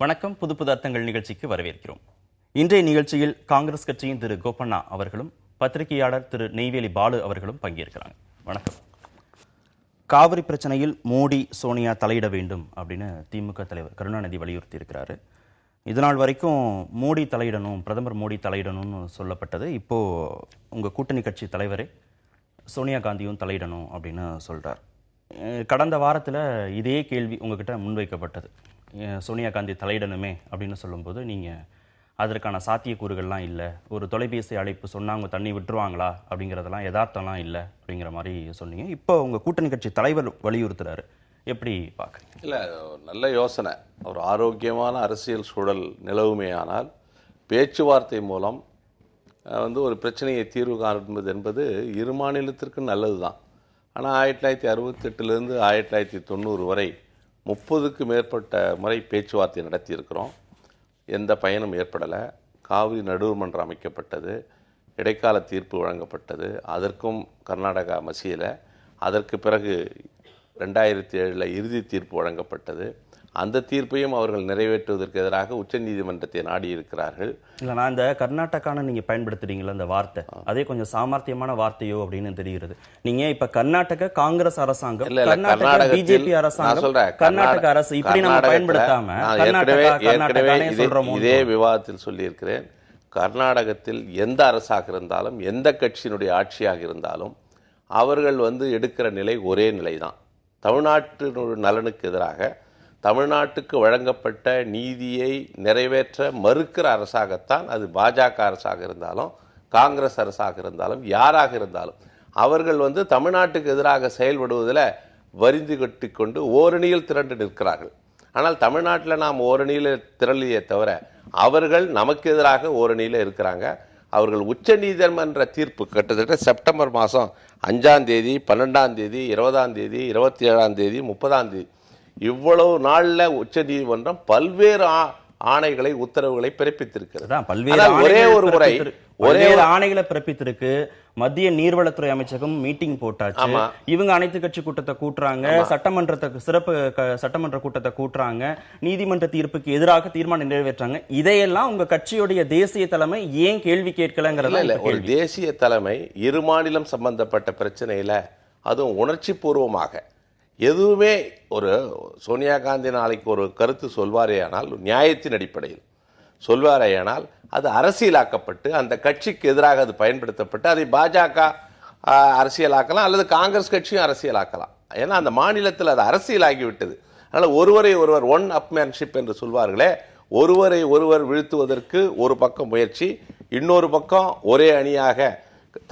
வணக்கம். புது புது அர்த்தங்கள் நிகழ்ச்சிக்கு வரவேற்கிறோம். இன்றைய நிகழ்ச்சியில் காங்கிரஸ் கட்சியின் திரு கோப்பண்ணா அவர்களும் பத்திரிகையாளர் திரு நெய்வேலி பாலு அவர்களும் பங்கேற்கிறாங்க. வணக்கம். காவிரி பிரச்சனையில் மோடி சோனியா தலையிட வேண்டும் அப்படின்னு திமுக தலைவர் கருணாநிதி வலியுறுத்தி இருக்கிறாரு. இதனால் வரைக்கும் மோடி தலையிடணும், பிரதமர் மோடி தலையிடணும்னு சொல்லப்பட்டது. இப்போ உங்க கூட்டணி கட்சி தலைவரே சோனியா காந்தியும் தலையிடணும் அப்படின்னு சொல்றார். கடந்த வாரத்தில் இதே கேள்வி உங்ககிட்ட முன்வைக்கப்பட்டது. சோனியா காந்தி தலையிடணுமே அப்படின்னு சொல்லும்போது நீங்கள் அதற்கான சாத்தியக்கூறுகள்லாம் இல்லை, ஒரு தொலைபேசி அழைப்பு சொன்னால் அவங்க தண்ணி விட்டுருவாங்களா அப்படிங்கிறதெல்லாம் யதார்த்தம்லாம் இல்லை அப்படிங்கிற மாதிரி சொன்னீங்க. இப்போ உங்கள் கூட்டணி கட்சி தலைவர் வலியுறுத்துறாரு, எப்படி பார்க்குறீங்க? இல்லை, நல்ல யோசனை. ஒரு ஆரோக்கியமான அரசியல் சூழல் நிலவுமையானால் பேச்சுவார்த்தை மூலம் ஒரு பிரச்சனையை தீர்வு காண்பது என்பது இரு மாநிலத்திற்கு நல்லது தான். ஆனால் 1968 1990 வரை 30க்கு மேற்பட்ட முறை பேச்சுவார்த்தை நடத்தியிருக்கிறோம். எந்த பயனும் ஏற்படலை. காவிரி நடுவர்மன்றம் அமைக்கப்பட்டது, இடைக்கால தீர்ப்பு வழங்கப்பட்டது, அதற்கும் கர்நாடகா மசியலை. அதற்கு பிறகு 2007 இறுதி தீர்ப்பு வழங்கப்பட்டது. அந்த தீர்ப்பையும் அவர்கள் நிறைவேற்றுவதற்கு எதிராக உச்சநீதிமன்றத்தை நாடி இருக்கிறார்கள். இல்லை, நான் இந்த கர்நாடகான்னு நீங்கள் பயன்படுத்துறீங்களா அந்த வார்த்தை, அதே கொஞ்சம் சாமர்த்தியமான வார்த்தையோ அப்படின்னு தெரிகிறது. நீங்க இப்ப கர்நாடக காங்கிரஸ் அரசாங்கம், கர்நாடக பிஜேபி அரசாங்கம், கர்நாடக அரசு இப்படி நம்ம பயன்படுத்தாம இதே விவாதத்தில் சொல்லியிருக்கிறேன். கர்நாடகத்தில் எந்த அரசாக இருந்தாலும், எந்த கட்சியினுடைய ஆட்சியாக இருந்தாலும் அவர்கள் எடுக்கிற நிலை ஒரே நிலைதான். தமிழ்நாட்டு நலனுக்கு எதிராக தமிழ்நாட்டுக்கு வழங்கப்பட்ட நீதியை நிறைவேற்ற மறுக்கிற அரசாகத்தான் அது பாஜக அரசாக இருந்தாலும் காங்கிரஸ் அரசாக இருந்தாலும் யாராக இருந்தாலும் அவர்கள் தமிழ்நாட்டுக்கு எதிராக செயல்படுவதில் வரிந்து கட்டி கொண்டு ஓரணியில் திரண்டு நிற்கிறார்கள். ஆனால் தமிழ்நாட்டில் நாம் ஓரணியில் திரளியே தவிர அவர்கள் நமக்கு எதிராக ஓரணியில் இருக்கிறாங்க. அவர்கள் உச்ச நீதிமன்ற தீர்ப்பு கிட்டத்தட்ட செப்டம்பர் மாதம் 5ஆம் தேதி, 12ஆம் தேதி, 20ஆம் தேதி, 27ஆம் தேதி, 30ஆம் தேதி இவ்வளவு நாள்ல உச்ச நீதிமன்றம் பல்வேறு ஆணைகளை, உத்தரவுகளை பிறப்பித்திருக்கிறது. ஒரே ஒரு முறை ஒரே ஆணைகளை பிறப்பித்திருக்கு. மத்திய நீர்வளத்துறை அமைச்சகம் மீட்டிங் போட்டாச்சு. இவங்க அனைத்து கட்சி கூட்டத்தை கூட்டுறாங்க, சிறப்பு சட்டமன்ற கூட்டத்தை கூட்டுறாங்க, நீதிமன்ற தீர்ப்புக்கு எதிராக தீர்மானம் நிறைவேற்றாங்க. இதையெல்லாம் உங்க கட்சியுடைய தேசிய தலைமை ஏன் கேள்வி கேட்கலங்கிறத? ஒரு தேசிய தலைமை இரு மாநிலம் சம்பந்தப்பட்ட பிரச்சனையில அதுவும் உணர்ச்சி பூர்வமாக எதுவுமே ஒரு சோனியா காந்தி நாளைக்கு ஒரு கருத்து சொல்வாரேயானால், நியாயத்தின் அடிப்படையில் சொல்வாரேயானால் அது அரசியலாக்கப்பட்டு அந்த கட்சிக்கு எதிராக அது பயன்படுத்தப்பட்டு அதை பாஜக அரசியலாக்கலாம் அல்லது காங்கிரஸ் கட்சியும் அரசியலாக்கலாம். ஏன்னா அந்த மாநிலத்தில் அது அரசியலாகிவிட்டது. அதனால் ஒருவரை ஒருவர் ஒன் அப்மேன்ஷிப் என்று சொல்வார்களே, ஒருவரை ஒருவர் வீழ்த்துவதற்கு ஒரு பக்கம் முயற்சி, இன்னொரு பக்கம் ஒரே அணியாக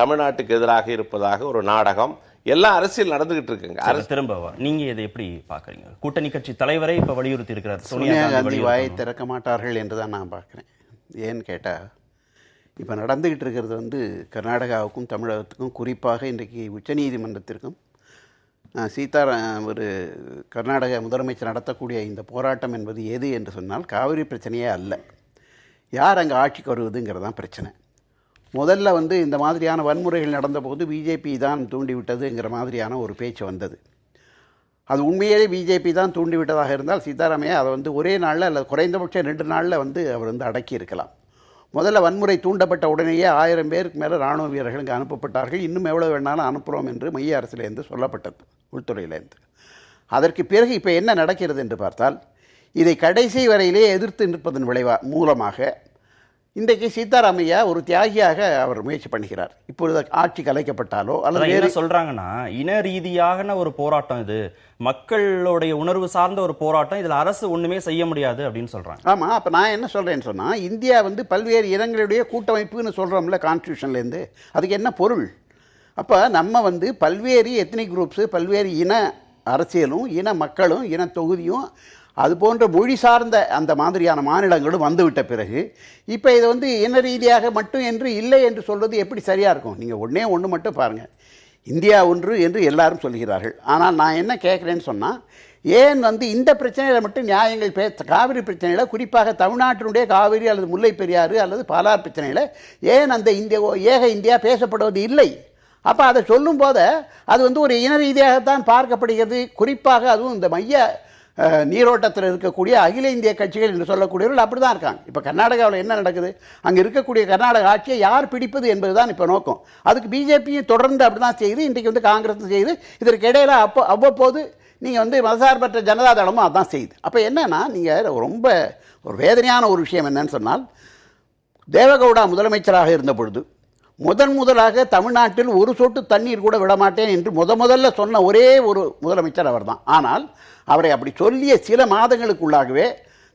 தமிழ்நாட்டுக்கு எதிராக இருப்பதாக ஒரு நாடகம், எல்லாம் அரசியல் நடந்துகிட்டு இருக்குங்க. திரும்ப நீங்க இதை எப்படி பாக்குறீங்க? கூட்டணி கட்சி தலைவரை இப்ப வலியுறுத்தி இருக்கிறார், சோனியா காந்தி வாயை திறக்க மாட்டார்கள் என்றுதான் நான் பார்க்கிறேன். ஏன்னு கேட்டா, இப்ப நடந்துகிட்டு இருக்கிறது கர்நாடகாவுக்கும் தமிழகத்துக்கும், குறிப்பாக இன்றைக்கு உச்சநீதிமன்றத்திற்கும் ஒரு கர்நாடக முதலமைச்சர் நடத்தக்கூடிய இந்த போராட்டம் என்பது எது என்று சொன்னால் காவிரி பிரச்சனையே அல்ல, யார் அங்கே ஆட்சிக்கு வருவதுங்கிறதான் பிரச்சனை. முதல்ல இந்த மாதிரியான வன்முறைகள் நடந்தபோது பிஜேபி தான் தூண்டிவிட்டதுங்கிற மாதிரியான ஒரு பேச்சு வந்தது. அது உண்மையிலே பிஜேபி தான் தூண்டிவிட்டதாக இருந்தால் சீதாராமையா அதை ஒரே நாளில் அல்லது குறைந்தபட்சம் 2 நாளில் அவர் அடக்கி இருக்கலாம். முதல்ல வன்முறை தூண்டப்பட்ட உடனேயே 1000 பேருக்கு மேலே இராணுவ வீரர்கள் இங்கே அனுப்பப்பட்டார்கள். இன்னும் எவ்வளோ வேணாலும் அனுப்புகிறோம் என்று மைய அரசிலேருந்து சொல்லப்பட்டது, உள்துறையிலேருந்து. அதற்கு பிறகு இப்போ என்ன நடக்கிறது என்று பார்த்தால், இதை கடைசி வரையிலே எதிர்த்து நிற்பதன் மூலமாக இன்றைக்கு சீதாராமையா ஒரு தியாகியாக அவர் முயற்சி பண்ணுகிறார். இப்பொழுது ஆட்சி கலைக்கப்பட்டாலோ அல்லது என்ன சொல்றாங்கன்னா, இன ரீதியான ஒரு போராட்டம், இது மக்களுடைய உணர்வு சார்ந்த ஒரு போராட்டம், இதுல அரசு ஒண்ணுமே செய்ய முடியாது அப்படின்னு சொல்றாங்க. ஆமா, அப்ப நான் என்ன சொல்றேன்னு சொன்னா, இந்தியா பல்வேறு இனங்களுடைய கூட்டமைப்புன்னு சொல்றோம்ல கான்ஸ்டியூஷன்லேருந்து, அதுக்கு என்ன பொருள்? அப்ப நம்ம பல்வேறு எத்னிக் குரூப்ஸ், பல்வேறு இன அரசியலும், இன மக்களும், இன தொகுதியும், அது போன்ற மொழி சார்ந்த அந்த மாதிரியான மாநிலங்களும் வந்துவிட்ட பிறகு இப்போ இதை இன ரீதியாக மட்டும் என்று இல்லை என்று சொல்வது எப்படி சரியாக இருக்கும்? நீங்கள் ஒன்று மட்டும் பாருங்கள், இந்தியா ஒன்று என்று எல்லாரும் சொல்கிறார்கள். ஆனால் நான் என்ன கேட்குறேன்னு சொன்னால், ஏன் இந்த பிரச்சனையில் மட்டும் நியாயங்கள் காவிரி பிரச்சனையில், குறிப்பாக தமிழ்நாட்டினுடைய காவிரி அல்லது முல்லை பெரியாறு அல்லது பாலாறு பிரச்சனையில் ஏன் அந்த ஏக இந்தியா பேசப்படுவது இல்லை? அப்போ அதை சொல்லும் போது அது ஒரு இன ரீதியாகத்தான் பார்க்கப்படுகிறது. குறிப்பாக அதுவும் இந்த மைய நீரோட்டத்தில் இருக்கக்கூடிய அகில இந்திய கட்சிகள் என்று சொல்லக்கூடியவர்கள் அப்படி தான் இருக்காங்க. இப்போ கர்நாடகாவில் என்ன நடக்குது, அங்கே இருக்கக்கூடிய கர்நாடக ஆட்சியை யார் பிடிப்பது என்பது தான் இப்போ நோக்கம். அதுக்கு பிஜேபியும் தொடர்ந்து அப்படி தான் செய்யுது, இன்றைக்கு வந்து காங்கிரஸும் செய்யுது. இதற்கு இடையில அவ்வப்போது நீங்கள் வந்து மதசார்பற்ற ஜனதாதளமும் அதான் செய்யுது. அப்போ என்னன்னா, நீங்கள் ரொம்ப ஒரு வேதனையான ஒரு விஷயம் என்னன்னு சொன்னால், தேவகவுடா முதலமைச்சராக இருந்த பொழுது முதலாக தமிழ்நாட்டில் ஒரு சொட்டு தண்ணீர் கூட விடமாட்டேன் என்று முதல்ல சொன்ன ஒரே ஒரு முதலமைச்சர் அவர் தான். ஆனால் அவரை அப்படி சொல்லிய சில மாதங்களுக்குள்ளாகவே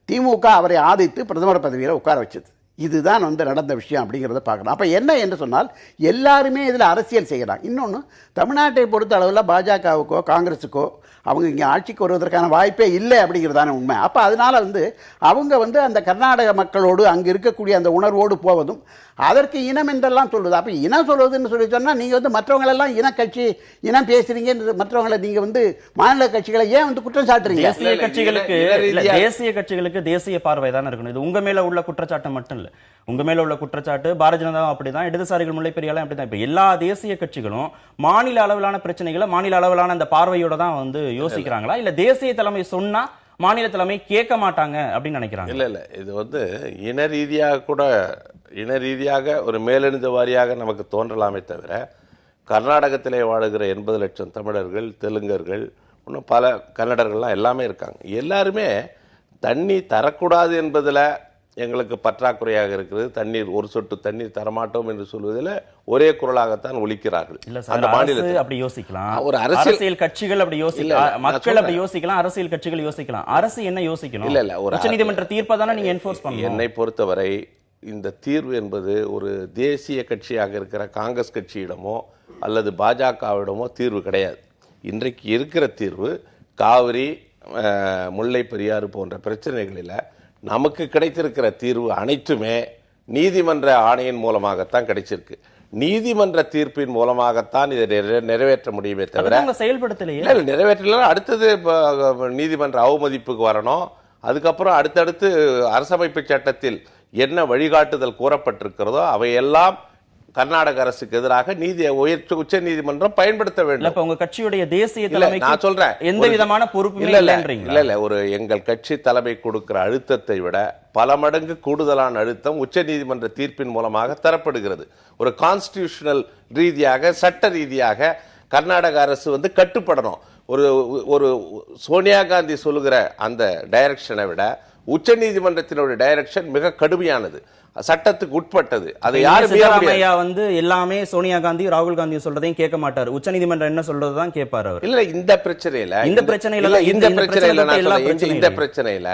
திமுக அவரை ஆதித்து பிரதமர் பதவியில் உட்கார வச்சது. இதுதான் வந்து நடந்த விஷயம் அப்படிங்கிறத பார்க்கணும். அப்போ என்ன என்று சொன்னால், எல்லாருமே இதில் அரசியல் செய்கிறாங்க. இன்னொன்று, தமிழ்நாட்டை பொறுத்த அளவில் பாஜகவுக்கோ காங்கிரஸுக்கோ அவங்க இங்கே ஆட்சிக்கு வருவதற்கான வாய்ப்பே இல்லை அப்படிங்கிறதான உண்மை. அப்போ அதனால் வந்து அவங்க வந்து அந்த கர்நாடக மக்களோடு அங்கே இருக்கக்கூடிய அந்த உணர்வோடு போவதும், அதற்கு இனம் என்றெல்லாம் சொல்லுது. அப்போ இனம் சொல்வதுன்னு சொல்லி சொன்னால், நீங்கள் வந்து மற்றவங்களெல்லாம் இனக்கட்சி இனம் பேசுறீங்க, மற்றவங்களை நீங்கள் வந்து மாநில கட்சிகளை ஏன் வந்து குற்றம் சாட்டுறீங்க? தேசிய கட்சிகளுக்கு தேசிய பார்வை தான் இருக்கணும். இது உங்க மேல உள்ள குற்றச்சாட்டு மட்டும் இல்ல, உங்க மேல உள்ள குற்றச்சாட்டு பாரதிய ஜனதா அப்படிதான், இடதுசாரிகள் முல்லைப்பெரியாலும் அப்படிதான். இப்ப எல்லா தேசிய கட்சிகளும் மாநில அளவிலான பிரச்சனைகளை மாநில அளவிலான அந்த பார்வையோட தான் வந்து யோசிக்கிறாங்களா, இல்ல தேசிய தலைமை சொன்னா மாநில தலைமை கேட்க மாட்டாங்க அப்படின்னு நினைக்கிறாங்க? இல்ல இது வந்து இன ரீதியாக ஒரு மேலெழுந்த வாரியாக நமக்கு தோன்றலாமே தவிர, கர்நாடகத்திலே வாழுகிற 80 லட்சம் தமிழர்கள், தெலுங்கர்கள், இன்னும் பல கன்னடர்கள்லாம் எல்லாமே இருக்காங்க. எல்லாருமே தண்ணி தரக்கூடாது என்பதில் எங்களுக்கு பற்றாக்குறையாக இருக்கிறது, தண்ணீர் ஒரு சொட்டு தண்ணீர் தரமாட்டோம் என்று சொல்வதில் ஒரே குரலாகத்தான் ஒலிக்கிறார்கள். அந்த மாநிலத்தில் அப்படி யோசிக்கலாம், ஒரு அரசியல் கட்சிகள் அப்படி யோசிக்கலாம், மக்கள் அப்படி யோசிக்கலாம், அரசியல் கட்சிகள் யோசிக்கலாம். அரசு என்ன யோசிக்கணும்? இல்ல ஒரு உச்சநீதிமன்ற தீர்ப்பை தானே நீங்க என்ஃபோர்ஸ் பண்ணணும். என்னை பொறுத்தவரை இந்த தீர்வு என்பது ஒரு தேசிய கட்சியாக இருக்கிற காங்கிரஸ் கட்சியிடமோ அல்லது பாஜகவிடமோ தீர்வு கிடையாது. இன்றைக்கு இருக்கிற தீர்வு காவிரி, முல்லை பெரியாறு போன்ற பிரச்சனைகளில் நமக்கு கிடைத்திருக்கிற தீர்வு அனைத்துமே நீதிமன்ற ஆணையின் மூலமாகத்தான் கிடைச்சிருக்கு. நீதிமன்ற தீர்ப்பின் மூலமாகத்தான் இதை நிறைவேற்ற முடியுமே தவிர செயல்படுத்தலையே. நிறைவேற்றலாம், அடுத்தது நீதிமன்ற அவமதிப்புக்கு வரணும். அதுக்கப்புறம் அடுத்தடுத்து அரசமைப்பு சட்டத்தில் என்ன வழிகாட்டுதல் கூறப்பட்டிருக்கிறதோ அவையெல்லாம் கர்நாடக அரசுக்கு எதிராக உச்ச நீதிமன்றம் பயன்படுத்த வேண்டும். உங்க கட்சியுடைய தேசிய தலைமை நான் சொல்றேன், எந்த விதமான பொறுப்பு இல்ல ஒரு எங்கள் கட்சி தலைமை கொடுக்கிற அழுத்தத்தை விட பல மடங்கு கூடுதலான அழுத்தம் உச்ச நீதிமன்ற தீர்ப்பின் மூலமாக தரப்படுகிறது. ஒரு கான்ஸ்டிடியூஷனல் ரீதியாக, சட்ட ரீதியாக கர்நாடக அரசு வந்து கட்டுப்படணும். ஒரு சோனியா காந்தி சொல்லுகிற அந்த டைரக்ஷனை விட உச்ச நீதிமன்றத்தினுடைய டைரக்ஷன் மிக கடுமையானது, சட்டத்துக்கு உட்பட்டது. அதை சித்தராமையா வந்து எல்லாமே சோனியா காந்தி ராகுல் காந்தி சொல்றதையும் கேட்க மாட்டாரு, உச்ச நீதிமன்றம் என்ன சொல்றதுதான் கேட்பாரு அவர். இல்ல இந்த பிரச்சனையில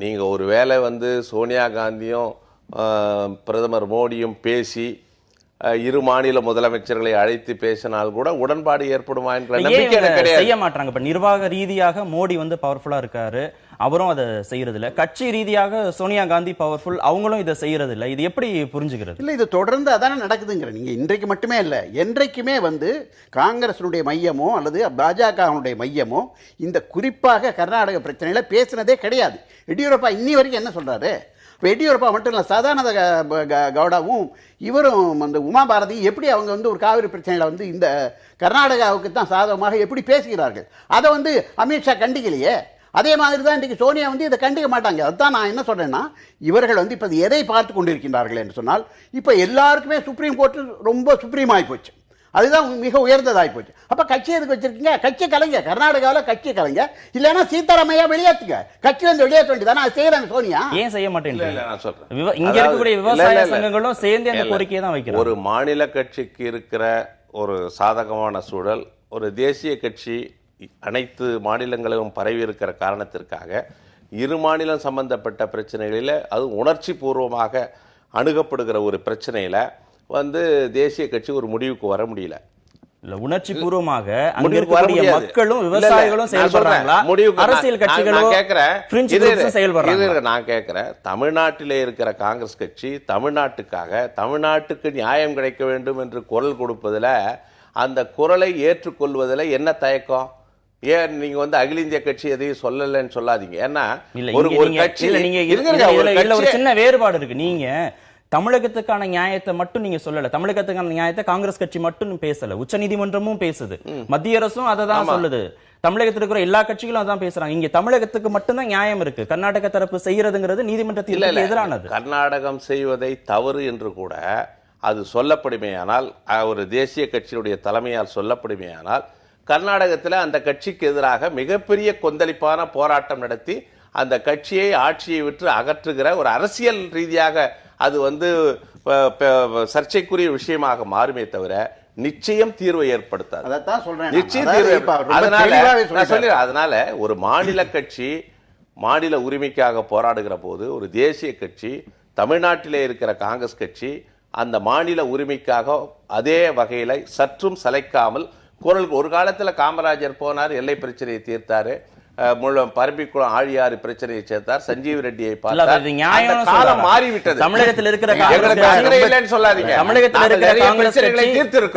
நீங்க ஒரு வேளை வந்து சோனியா காந்தியும் பிரதமர் மோடியும் பேசி இரு மாநில முதலமைச்சர்களை அழைத்து பேசினால் கூட உடன்பாடு ஏற்படுமா என்ற நம்பிக்கை கிடையாது. செய்ய மாட்டாங்க. இப்ப நிர்வாக ரீதியாக மோடி வந்து பவர்ஃபுல்லா இருக்காரு, அவரும் அதை செய்யறது இல்ல. கட்சி ரீதியாக சோனியா காந்தி பவர்ஃபுல், அவங்களும் இதை செய்யறது இல்ல. இது எப்படி புரிஞ்சுக்கிறது? இல்ல இது தொடர்ந்து அதான நடக்குதுங்கிற. நீங்க இன்றைக்கு மட்டுமே இல்ல, என்றைக்குமே வந்து காங்கிரஸினுடைய மையமோ அல்லது பாஜகவுடைய மையமோ இந்த குறிப்பாக கர்நாடக பிரச்சனையில பேசினதே கிடையாது. எடியூரப்பா இன்னி வரைக்கும் என்ன சொல்றாரு? இப்போ எடியூரப்பா மட்டும் இல்லை, சதானந்த கவுடாவும் இவரும் அந்த உமா பாரதி எப்படி அவங்க வந்து ஒரு காவிரி பிரச்சனையில் வந்து இந்த கர்நாடகாவுக்கு தான் சாதகமாக எப்படி பேசுகிறார்கள், அதை வந்து அமித்ஷா கண்டிக்கலையே. அதே மாதிரி தான் இன்றைக்கு சோனியா வந்து இதை கண்டிக்க மாட்டாங்க. அதுதான் நான் என்ன சொல்றேன்னா, இவர்கள் வந்து இப்போ எதை பார்த்து கொண்டிருக்கின்றார்கள் என்று சொன்னால், இப்போ எல்லாருக்குமே சுப்ரீம் கோர்ட் ரொம்ப சுப்ரீம் ஆகி போச்சு, அதுதான் மிக உயர்ந்ததாகி போச்சு. அப்ப கட்சி எதுக்கு வச்சிருக்கீங்க? கட்சி கலைங்க, கர்நாடகாவில் கட்சி கலைங்க, இல்லைன்னா சீதாராமையா வெளியேற்றுங்க, கட்சி வந்து வெளியேற்ற வேண்டியதானே. அது செய்யறாங்க சோனியா, ஏன் செய்ய மாட்டேங்க? இங்க இருக்கக்கூடிய விவசாய சங்கங்களும் சேர்ந்து அந்த கோரிக்கையை தான் வைக்கிறாங்க. ஒரு மாநில கட்சிக்கு இருக்கிற ஒரு சாதகமான சூழல் ஒரு தேசிய கட்சி அனைத்து மாநிலங்களிலும் பரவி இருக்கிற காரணத்திற்காக இரு மாநிலம் சம்பந்தப்பட்ட பிரச்சனைகளில் அது உணர்ச்சி பூர்வமாக அணுகப்படுகிற ஒரு பிரச்சனையில வந்து தேசிய கட்சி ஒரு முடிவுக்கு வர முடியல. உணர்ச்சி பூர்வமாக மக்களும் விவசாயிகளும் செயல்படுறாங்களா, அரசியல் கட்சிகளும் செயல்படுறாங்க? நான் கேட்கிறேன், தமிழ்நாட்டிலே இருக்கிற காங்கிரஸ் கட்சி தமிழ்நாட்டுக்கு நியாயம் கிடைக்க வேண்டும் என்று குரல் கொடுப்பதில், அந்த குரலை ஏற்றுக்கொள்வதில் என்ன தயக்கம்? ஏன் நீங்க வந்து அகில இந்திய கட்சி எதையும் சொல்லலன்னு சொல்லாதீங்க. ஏன்னா ஒரு கட்சி ஒரு சின்ன வேறுபாடு இருக்கு. நீங்க தமிழகத்துக்கான நியாயத்தை மட்டும் நீங்க சொல்லல, தமிழகத்துக்கான நியாயத்தை காங்கிரஸ் கட்சி மட்டும் பேசல, உச்சநீதிமன்றமும் பேசுது, மத்திய அரசும் அதை தான் சொல்லுது, தமிழகத்தில் இருக்கிற எல்லா கட்சிகளும் அதான் பேசுறாங்க. இங்க தமிழகத்துக்கு மட்டும்தான் நியாயம் இருக்கு, கர்நாடக தரப்பு செய்யறதுங்கிறது நீதிமன்றத்தில் எதிரானது. கர்நாடகம் செய்வதை தவறு என்று கூட அது சொல்லப்படுமேயானால், ஒரு தேசிய கட்சியுடைய தலைமையால் சொல்லப்படுமேயானால், கர்நாடகத்தில் அந்த கட்சிக்கு எதிராக மிகப்பெரிய கொந்தளிப்பான போராட்டம் நடத்தி அந்த கட்சியை ஆட்சியை விட்டு அகற்றுகிற ஒரு அரசியல் ரீதியாக அது சர்ச்சைக்குரிய விஷயமாக மாறுமே தவிர நிச்சயம் தீர்வை ஏற்படுத்தாது. நிச்சயம் தீர்வு. அதனால ஒரு மாநில கட்சி மாநில உரிமைக்காக போராடுகிற போது ஒரு தேசிய கட்சி, தமிழ்நாட்டிலே இருக்கிற காங்கிரஸ் கட்சி அந்த மாநில உரிமைக்காக அதே வகையில சற்றும் சளைக்காமல் குரல். ஒரு காலத்துல காமராஜர் போனார், எல்லை பிரச்சனையை தீர்த்தாரு, பரம்பிக்குளம் ஆழியாறு பிரச்சனையை சேர்த்தார், சஞ்சீவ் ரெட்டியை பார்த்தார். காலம் மாறிவிட்டது. தமிழகத்தில் இருக்கிற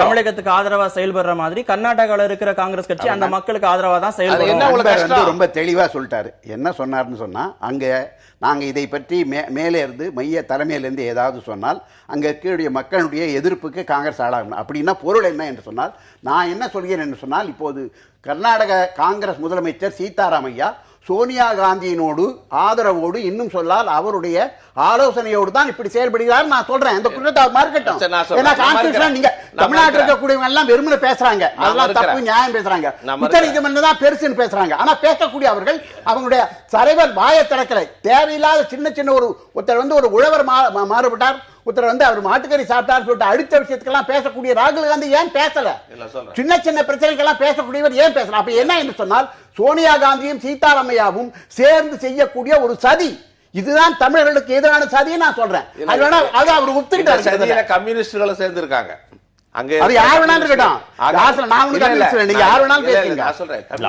தமிழகத்துக்கு ஆதரவா செயல்படுற மாதிரி கர்நாடகாவில் இருக்கிற காங்கிரஸ் கட்சி அந்த மக்களுக்கு ஆதரவா தான் செயல்படும். ரொம்ப தெளிவா சொல்லிட்டாரு. என்ன சொன்னார்னு சொன்னா, அங்க நாங்க இதை பற்றி மேலே இருந்து மைய தலைமையில இருந்து ஏதாவது சொன்னால் அங்க இருக்கக்கூடிய மக்களுடைய எதிர்ப்புக்கு காங்கிரஸ் ஆளாகணும். அப்படின்னா பொருள் என்ன என்று சொன்னால், நான் என்ன சொல்கிறேன் என்று சொன்னால், இப்போது கர்நாடக காங்கிரஸ் முதலமைச்சர் சீதாராமையா சோனியா காந்தியினோடு ஆதரவோடு, இன்னும் சொல்லால் அவருடைய ஆலோசனையோடு தான் இப்படி செயல்படுகிறார். நான் சொல்றேன், இந்த குற்றத்தை மறுக்கட்டும். ஏன்னா கான்ஸ்டிடியூஷன் நீங்க தமிழ்நாட்டில் இருக்கக்கூடியவங்க எல்லாம் வெறுமனே பேசுறாங்க, அதெல்லாம் தப்பு, நியாயம் பேசுறாங்க, உச்சநீதிமன்றம் தான் பெருசுன்னு பேசுறாங்க. ஆனா பேசக்கூடிய அவர்கள் அவங்களுடைய தலைவர் வாயை திறக்கலை. தேவையில்லாத சின்ன சின்ன ஒருத்தர் ஒரு உழவர் மாறுபட்டார், ஒருத்தர் அவர் மாட்டுக்கறி சாப்பிட்டார் சொல்லிட்டு அடுத்த விஷயத்துக்கெல்லாம் பேசக்கூடிய ராகுல் காந்தி ஏன் பேசல? சின்ன சின்ன பிரச்சனைகள்லாம் பேசக்கூடியவர் ஏன் பேசல? அப்ப என்ன என்று சொன்னால், சோனியா காந்தியும் சீதாராமையாவும் சேர்ந்து செய்யக்கூடிய ஒரு சதி, இதுதான் தமிழர்களுக்கு எதிரான சதியை நான் சொல்றேன். அது அவர் ஒத்துக்கிட்டார். கம்யூனிஸ்டுகளும் சேர்ந்து இருக்காங்க.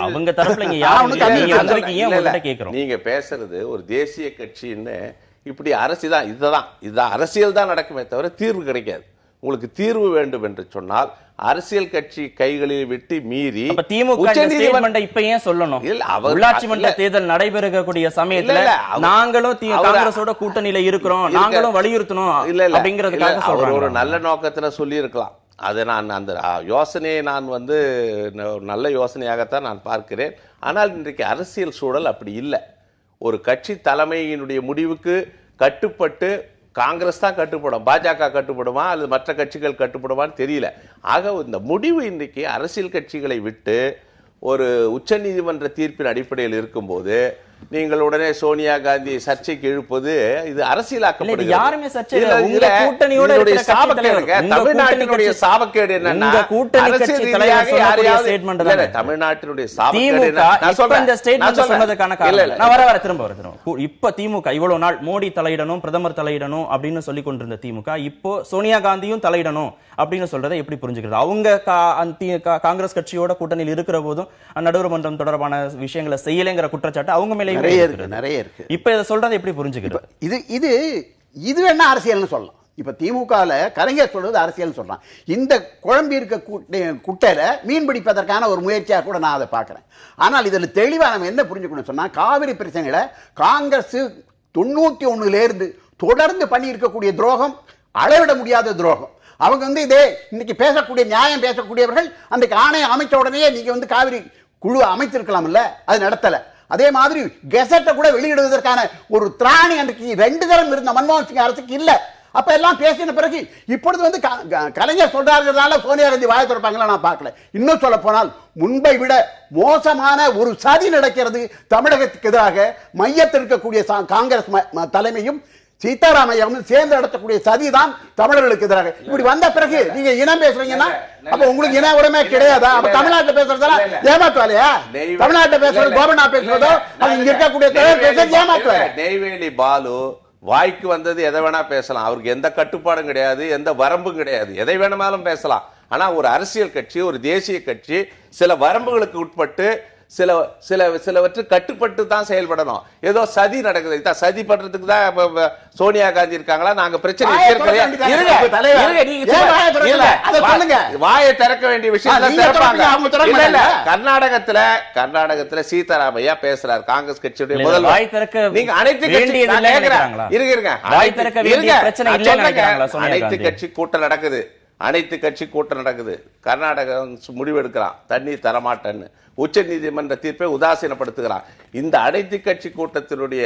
அவங்க தரப்புல நீங்க பேசுறது ஒரு தேசிய கட்சின்னு இப்படி இதுதான் அரசியல் தான் நடக்குமே தவிர தீர்வு கிடைக்காது. உங்களுக்கு தீர்வு வேண்டும் என்று சொன்னால் அரசியல் கட்சி கைகளில் விட்டு மீறி இப்ப ஏன் சொல்லணும்? உள்ளாட்சி மன்ற தேர்தல் நடைபெறக்கூடிய சமயத்துல நாங்களும் காங்கிரஸோட கூட்டணியில இருக்கிறோம், நாங்களும் வலியுறுத்தணும் அப்படிங்கிறதுக்காக சொல்றோம். ஒரு நல்ல நோக்கத்துல சொல்லி இருக்கலாம். அதை நான் அந்த யோசனையை நான் நல்ல யோசனையாகத்தான் நான் பார்க்கிறேன். ஆனால் இன்றைக்கு அரசியல் சூழல் அப்படி இல்லை. ஒரு கட்சி தலைமையினுடைய முடிவுக்கு கட்டுப்பட்டு காங்கிரஸ் தான் கட்டுப்படும், பாஜக கட்டுப்படுமா அல்லது மற்ற கட்சிகள் கட்டுப்படுமான்னு தெரியல. ஆக இந்த முடிவு இன்றைக்கு அரசியல் கட்சிகளை விட்டு ஒரு உச்சநீதிமன்ற தீர்ப்பின் அடிப்படையில் இருக்கும்போது நீங்கள் உடனே சோனியா காந்தி சர்ச்சைக்கு இழுப்பது இது அரசியலாக்கப்படுகிறது. யாருமே சர்ச்சை தமிழ்நாட்டினுடைய சாபக்கேடு என்னன்னா, தமிழ்நாட்டினுடைய இப்ப திமுக இவ்வளவு நாள் மோடி தலையிடணும், பிரதமர் தலையிடணும் அப்படின்னு சொல்லி கொண்டிருந்த திமுக இப்போ சோனியா காந்தியும் தலையிடணும் அப்படின்னு சொல்றதை எப்படி புரிஞ்சுக்கிறது? அவங்க காங்கிரஸ் கட்சியோட கூட்டணியில் இருக்கிற போதும் நடுவர்மன்றம் தொடர்பான விஷயங்களை செய்யலைங்கிற குற்றச்சாட்டு அவங்க மேலே நிறைய இருக்கு. இப்ப இதை சொல்றது எப்படி புரிஞ்சுக்கிறது? இது என்ன அரசியல்னு சொல்லலாம். இப்ப திமுகல கலைஞர் சொல்றது அரசியல் சொல்றான். இந்த குழம்பி இருக்க குட்டையில மீன் பிடிப்பதற்கான ஒரு முயற்சியா கூட நான் அதை பார்க்கிறேன். ஆனால் இதுல தெளிவா நம்ம என்ன புரிஞ்சுக்கணும் சொன்னா, காவிரி பிரச்சனையில காங்கிரஸ் 91 இருந்து தொடர்ந்து பண்ணி இருக்கக்கூடிய துரோகம் அளவிட முடியாத துரோகம். அவங்க இதே இன்னைக்கு பேசக்கூடிய நியாயம் பேசக்கூடியவர்கள் அந்த ஆணையம் அமைச்ச உடனே நீங்க காவிரி குழு அமைத்திருக்கலாம்ல, அது நடத்தல. அதே மாதிரி கெசட்டை கூட வெளியிடுவதற்கான ஒரு திராணி அன்றைக்கு 2 தரம் இருந்த மன்மோகன் சிங் அரசுக்கு இல்ல. அப்ப எல்லாம் பேசின பிறகு இப்பொழுது கலைஞர் சொல்றாருனால சோனியா காந்தி வாயை திறப்பாங்களா நான் பார்க்கல. இன்னும் சொல்ல போனால் முன்பை விட மோசமான ஒரு சதி நடக்கிறது தமிழகத்துக்கு எதிராக. மையத்தில் இருக்கக்கூடிய காங்கிரஸ் தலைமையும் சீதாராமையாவும் சேர்ந்து நடத்தக்கூடிய சதிதான் தமிழர்களுக்கு எதிராக. இப்படி வந்த பிறகு நீங்க இனம் பேசுறீங்கன்னா அப்ப உங்களுக்கு இன உரிமை கிடையாதா? அப்ப தமிழ்நாட்டில் பேசுறதெல்லாம் ஏமாத்துவாலையா? தமிழ்நாட்டில் பேசுறது கோபனா பேசுறதோ அது இங்க இருக்கக்கூடிய ஏமாத்துவாங்க. நெய்வேலி பாலு வாய்க்கு வந்தது எதை வேணா பேசலாம், அவருக்கு எந்த கட்டுப்பாடும் கிடையாது, எந்த வரம்பும் கிடையாது, எதை வேணுமாலும் பேசலாம். ஆனா ஒரு அரசியல் கட்சி, ஒரு தேசிய கட்சி சில வரம்புகளுக்கு உட்பட்டு சிலவற்று கட்டுப்பட்டு தான் செயல்படணும். ஏதோ சதி நடக்குது, சதி பண்றதுக்கு தான் சோனியா காந்தி இருக்காங்களா? நாங்க பிரச்சனை வாயை திறக்க வேண்டிய விஷயம் கர்நாடகத்துல சீதாராமையா பேசுறாரு, காங்கிரஸ் கட்சியுடைய முதல்வர். நீங்க அனைத்து கட்சி கூட்டம் நடக்குது, அனைத்து கட்சி கூட்டம் நடக்குது. கர்நாடகம் முடிவு எடுக்கிறான், தண்ணீர் தரமாட்டேன்னு. உச்ச நீதிமன்ற தீர்ப்பை உதாசீனப்படுத்துகிறான். இந்த அனைத்து கட்சி கூட்டத்தினுடைய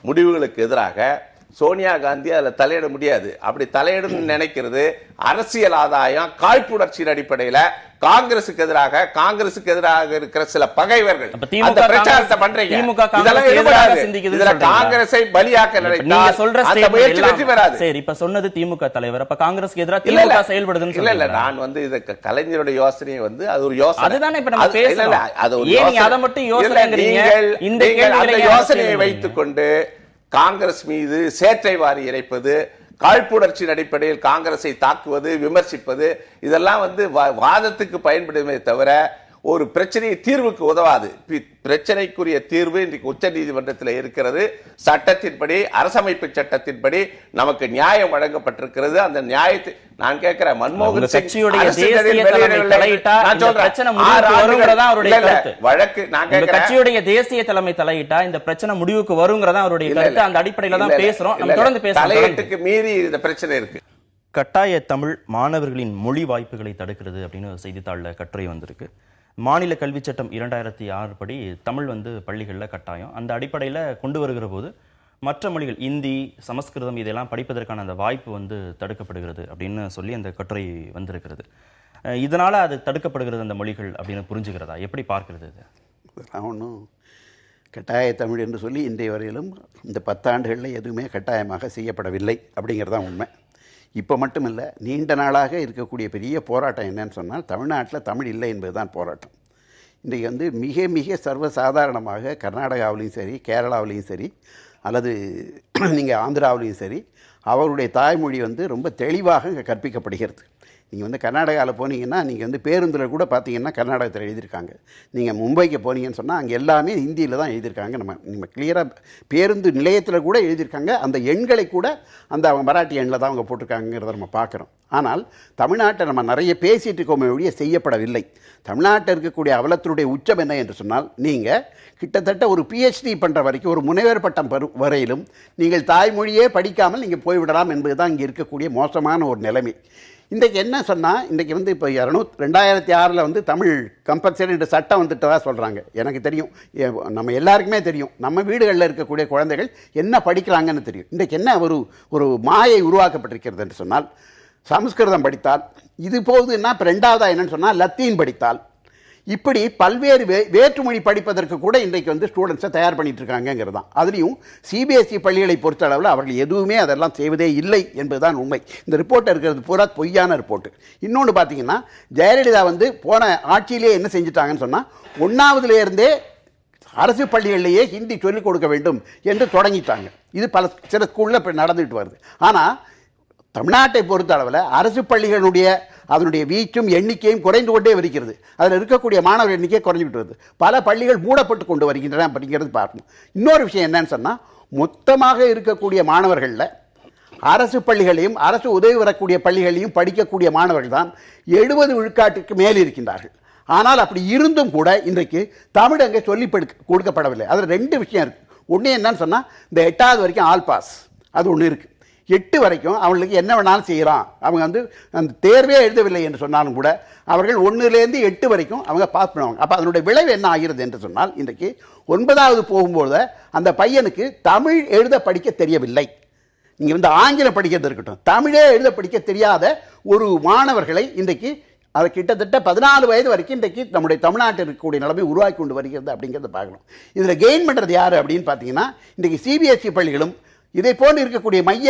முடிவுகளுக்கு எதிராக சோனியா காந்தி அதுல தலையிட முடியாது. அப்படி தலையிடணும்னு நினைக்கிறது அரசியல் ஆதாயம், காழ்ப்புணர்ச்சியின் அடிப்படையில காங்கிரசுக்கு எதிராக இருக்கிற சில பகைவர்கள் அந்த பிரச்சாரத்தை பண்றீங்க. இதெல்லாம் ஈடுபடாது. இதுல காங்கிரஸை பலியாக்க நினைத்தால் அந்த முயற்சி வெற்றி பெறாது. சரி, இப்ப சொன்னது திமுக தலைவர், அப்ப காங்கிரஸுக்கு எதிராக திமுக செயல்படுதுன்னு இல்ல. நான் இது கலைஞருடைய யோசனையை அது ஒரு யோசனை. அதுதானே இப்ப நம்ம பேசலாம். அதை மட்டும் யோசனைங்கிறீங்க. அந்த யோசனையை வைத்துக் கொண்டு காங்கிரஸ் மீது சேற்றை வாரி இறைப்பது, காழ்ப்புணர்ச்சியின் அடிப்படையில் காங்கிரஸை தாக்குவது, விமர்சிப்பது, இதெல்லாம் வாதத்துக்கு பயன்படுமே தவிர ஒரு பிரச்சனையை தீர்வுக்கு உதவாது. பிரச்சனைக்குரிய தீர்வு இன்றைக்கு உச்ச நீதிமன்றத்தில் இருக்கிறது. சட்டத்தின்படி, அரசமைப்பு சட்டத்தின்படி நமக்கு நியாயம் வழங்கப்பட்டிருக்கிறது. அந்த நியாயத்தை நான் கேட்கிறேன், மன்மோகன் சிங் வழக்கு நான் கட்சியுடைய தேசிய தலைமை தலையிட்டா இந்த பிரச்சனை முடிவுக்கு வருங்கிறதா அவருடைய கருத்து. அந்த அடிப்படையில தான் பேசுறோம். நம்ம தொடர்ந்து பேசலாம். தலையீட்டுக்கு மீறி இந்த பிரச்சனை இருக்கு. கட்டாய தமிழ் மாணவர்களின் மொழி வாய்ப்புகளை தடுக்கிறது அப்படின்னு செய்தித்தாளில் கட்டுரை வந்திருக்கு. மாநில கல்வி சட்டம் 2006 படி தமிழ் பள்ளிகளில் கட்டாயம். அந்த அடிப்படையில் கொண்டு வருகிற போது மற்ற மொழிகள், இந்தி, சமஸ்கிருதம், இதெல்லாம் படிப்பதற்கான அந்த வாய்ப்பு தடுக்கப்படுகிறது அப்படின்னு சொல்லி அந்த கட்டுரை வந்திருக்கிறது. இதனால அது தடுக்கப்படுகிறது அந்த மொழிகள் அப்படின்னு புரிஞ்சுக்கிறதா? எப்படி பார்க்கிறது இது? ஒன்றும் கட்டாய தமிழ் என்று சொல்லி இன்றைய வரையிலும் இந்த 10 ஆண்டுகளில் எதுவுமே கட்டாயமாக செய்யப்படவில்லை அப்படிங்கிறதான் உண்மை. இப்போ மட்டும் இல்லை, நீண்ட நாளாக இருக்கக்கூடிய பெரிய போராட்டம் என்னன்னு சொன்னால் தமிழ்நாட்டில் தமிழ் இல்லை என்பது தான் போராட்டம். இன்றைக்கு மிக மிக சர்வசாதாரணமாக கர்நாடகாவிலையும் சரி, கேரளாவிலையும் சரி, அல்லது நீங்கள் ஆந்திராவிலையும் சரி, அவருடைய தாய்மொழி ரொம்ப தெளிவாக இங்கே கற்பிக்கப்படுகிறது. நீங்கள் கர்நாடகாவில் போனீங்கன்னா நீங்கள் பேருந்தில் கூட பார்த்தீங்கன்னா கர்நாடகத்தில் எழுதியிருக்காங்க. நீங்கள் மும்பைக்கு போனீங்கன்னு சொன்னால் அங்கே எல்லாமே ஹிந்தியில் தான் எழுதியிருக்காங்க. நம்ம கிளியராக பேருந்து நிலையத்தில் கூட எழுதியிருக்காங்க. அந்த எண்களை கூட அவங்க மராட்டி எண்ணில் தான் அவங்க போட்டிருக்காங்கிறத நம்ம பார்க்குறோம். ஆனால் தமிழ்நாட்டை நம்ம நிறைய பேசிகிட்டு இருக்கோமே ஒழிய செய்யப்படவில்லை. தமிழ்நாட்டில் இருக்கக்கூடிய அவலத்தினுடைய உச்சம் என்ன என்று சொன்னால், நீங்கள் கிட்டத்தட்ட ஒரு PhD பண்ணுற வரைக்கும், ஒரு முனைவர் பட்டம் வரையிலும் நீங்கள் தாய்மொழியே படிக்காமல் நீங்கள் போய்விடலாம் என்பது தான் இங்கே இருக்கக்கூடிய மோசமான ஒரு நிலைமை. இன்றைக்கு என்ன சொன்னால், இன்றைக்கி இப்போ 2006 தமிழ் கம்பல்சரி என்ற சட்டம் வந்துட்டதாக சொல்கிறாங்க. எனக்கு தெரியும், நம்ம எல்லாருக்குமே தெரியும், நம்ம வீடுகளில் இருக்கக்கூடிய குழந்தைகள் என்ன படிக்கிறாங்கன்னு தெரியும். இன்றைக்கு என்ன ஒரு மாயை உருவாக்கப்பட்டிருக்கிறது என்று சொன்னால், சமஸ்கிருதம் படித்தால் இது போகுதுன்னா, இப்போ 2வதா என்னன்னு சொன்னால் லத்தீன் படித்தால், இப்படி பல்வேறு வேற்றுமொழி படிப்பதற்கு கூட இன்றைக்கு ஸ்டூடெண்ட்ஸை தயார் பண்ணிட்டு இருக்காங்கிறது தான். அதுலேயும் CBSE பள்ளிகளை பொறுத்த அளவில் அவர்கள் எதுவுமே அதெல்லாம் செய்வதே இல்லை என்பதுதான் உண்மை. இந்த ரிப்போர்ட் இருக்கிறது பூரா பொய்யான ரிப்போர்ட்டு. இன்னொன்று பார்த்தீங்கன்னா, ஜெயலலிதா போன ஆட்சியிலே என்ன செஞ்சுட்டாங்கன்னு சொன்னால், 1வதுலேருந்தே அரசு பள்ளிகளிலேயே ஹிந்தி சொல்லிக் கொடுக்க வேண்டும் என்று தொடங்கிட்டாங்க. இது சில ஸ்கூலில் இப்போ நடந்துகிட்டு வருது. ஆனால் தமிழ்நாட்டை பொறுத்த அளவில் அரசு பள்ளிகளுடைய அதனுடைய வீச்சும் எண்ணிக்கையும் குறைந்து கொண்டே வருகிறது. அதில் இருக்கக்கூடிய மாணவர் எண்ணிக்கை குறைஞ்சிக்கிட்டு வருது. பல பள்ளிகள் மூடப்பட்டு கொண்டு வருகின்றன அப்படிங்கிறது பார்க்கணும். இன்னொரு விஷயம் என்னன்னு சொன்னால், மொத்தமாக இருக்கக்கூடிய மாணவர்களில் அரசு பள்ளிகளையும் அரசு உதவி வரக்கூடிய பள்ளிகளையும் படிக்கக்கூடிய மாணவர்கள் தான் 70 விழுக்காட்டுக்கு மேல் இருக்கின்றார்கள். ஆனால் அப்படி இருந்தும் கூட இன்றைக்கு தமிழ் அங்கே சொல்லி கொடுக்கப்படவில்லை. அதில் 2 விஷயம் இருக்குது. ஒன்று என்னன்னு சொன்னால், இந்த 8வது வரைக்கும் ஆல் பாஸ் அது ஒன்று இருக்குது. 8 வரைக்கும் அவங்களுக்கு என்ன வேணாலும் செய்யலாம். அவங்க அந்த தேர்வே எழுதவில்லை என்று சொன்னாலும் கூட அவர்கள் 1லேருந்து 8 வரைக்கும் அவங்க பாஸ் பண்ணுவாங்க. அப்போ அதனுடைய விளைவு என்ன ஆகிறது என்று சொன்னால், இன்றைக்கு 9வது போகும்போது அந்த பையனுக்கு தமிழ் எழுத படிக்க தெரியவில்லை. நீங்கள் ஆங்கிலம் படிக்கிறது இருக்கட்டும், தமிழே எழுத படிக்க தெரியாத ஒரு மாணவர்களை இன்றைக்கு அதை கிட்டத்தட்ட 14 வயது வரைக்கும் இன்றைக்கு நம்முடைய தமிழ்நாட்டில் இருக்கக்கூடிய நிலைமை உருவாக்கி கொண்டு வருகிறது அப்படிங்கிறத பார்க்கணும். இதில் கெயின் பண்ணுறது யார் அப்படின்னு பார்த்தீங்கன்னா, இன்றைக்கு CBSE பள்ளிகளும் இதை போன்று இருக்கக்கூடிய மைய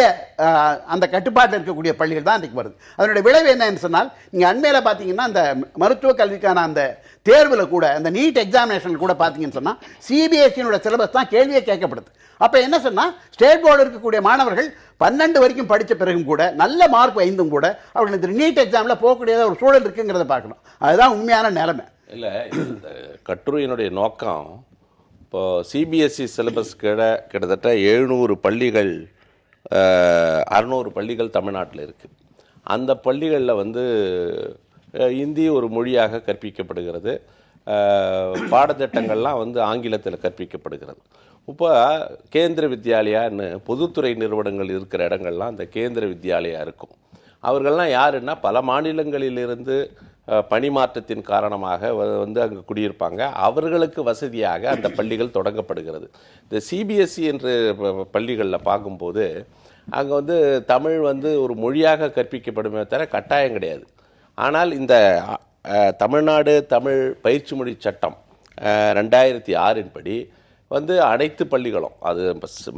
அந்த கட்டுப்பாட்டில் இருக்கக்கூடிய பள்ளிகள் தான் இன்றைக்கு வருது. அதனுடைய விளைவு என்னன்னு சொன்னால், நீங்கள் அண்மையில் பார்த்தீங்கன்னா அந்த மருத்துவ கல்விக்கான அந்த தேர்வில் கூட, அந்த நீட் எக்ஸாமினேஷன் கூட பார்த்தீங்கன்னு சொன்னால் CBSE சிலபஸ் தான் கேள்வியே கேட்கப்படுது. அப்போ என்ன சொன்னால், ஸ்டேட் போர்டு இருக்கக்கூடிய மாணவர்கள் 12 வரைக்கும் படித்த பிறகும் கூட நல்ல மார்க் 5 கூட அவர்களுக்கு நீட் எக்ஸாமில் போகக்கூடிய ஒரு சூழல் இருக்குங்கிறத பார்க்கணும். அதுதான் உண்மையான நிலைமை. இல்லை, இந்த கட்டுரையினுடைய நோக்கம் இப்போ சிபிஎஸ்சி சிலபஸ் கிட்டத்தட்ட 700 பள்ளிகள் 600 பள்ளிகள் தமிழ்நாட்டில் இருக்குது. அந்த பள்ளிகளில் வந்து இந்தி ஒரு மொழியாக கற்பிக்கப்படுகிறது. பாடத்திட்டங்கள்லாம் வந்து ஆங்கிலத்தில் கற்பிக்கப்படுகிறது. இப்போ கேந்திர வித்யாலயான்னு பொதுத்துறை நிறுவனங்கள் இருக்கிற இடங்கள்லாம் அந்த கேந்திர வித்யாலயா இருக்கும். அவர்கள்லாம் யாருன்னா பல மாநிலங்களிலிருந்து பணிமாற்றத்தின் காரணமாக வந்து அங்கே குடியிருப்பாங்க. அவர்களுக்கு வசதியாக அந்த பள்ளிகள் தொடங்கப்படுகிறது. இந்த சிபிஎஸ்சி என்ற பள்ளிகளில் பார்க்கும்போது அங்கே வந்து தமிழ் வந்து ஒரு மொழியாக கற்பிக்கப்படுமே தவிர கட்டாயம் கிடையாது. ஆனால் இந்த தமிழ்நாடு தமிழ் பயிற்சி மொழி சட்டம் 2006 படி வந்து அனைத்து பள்ளிகளும், அது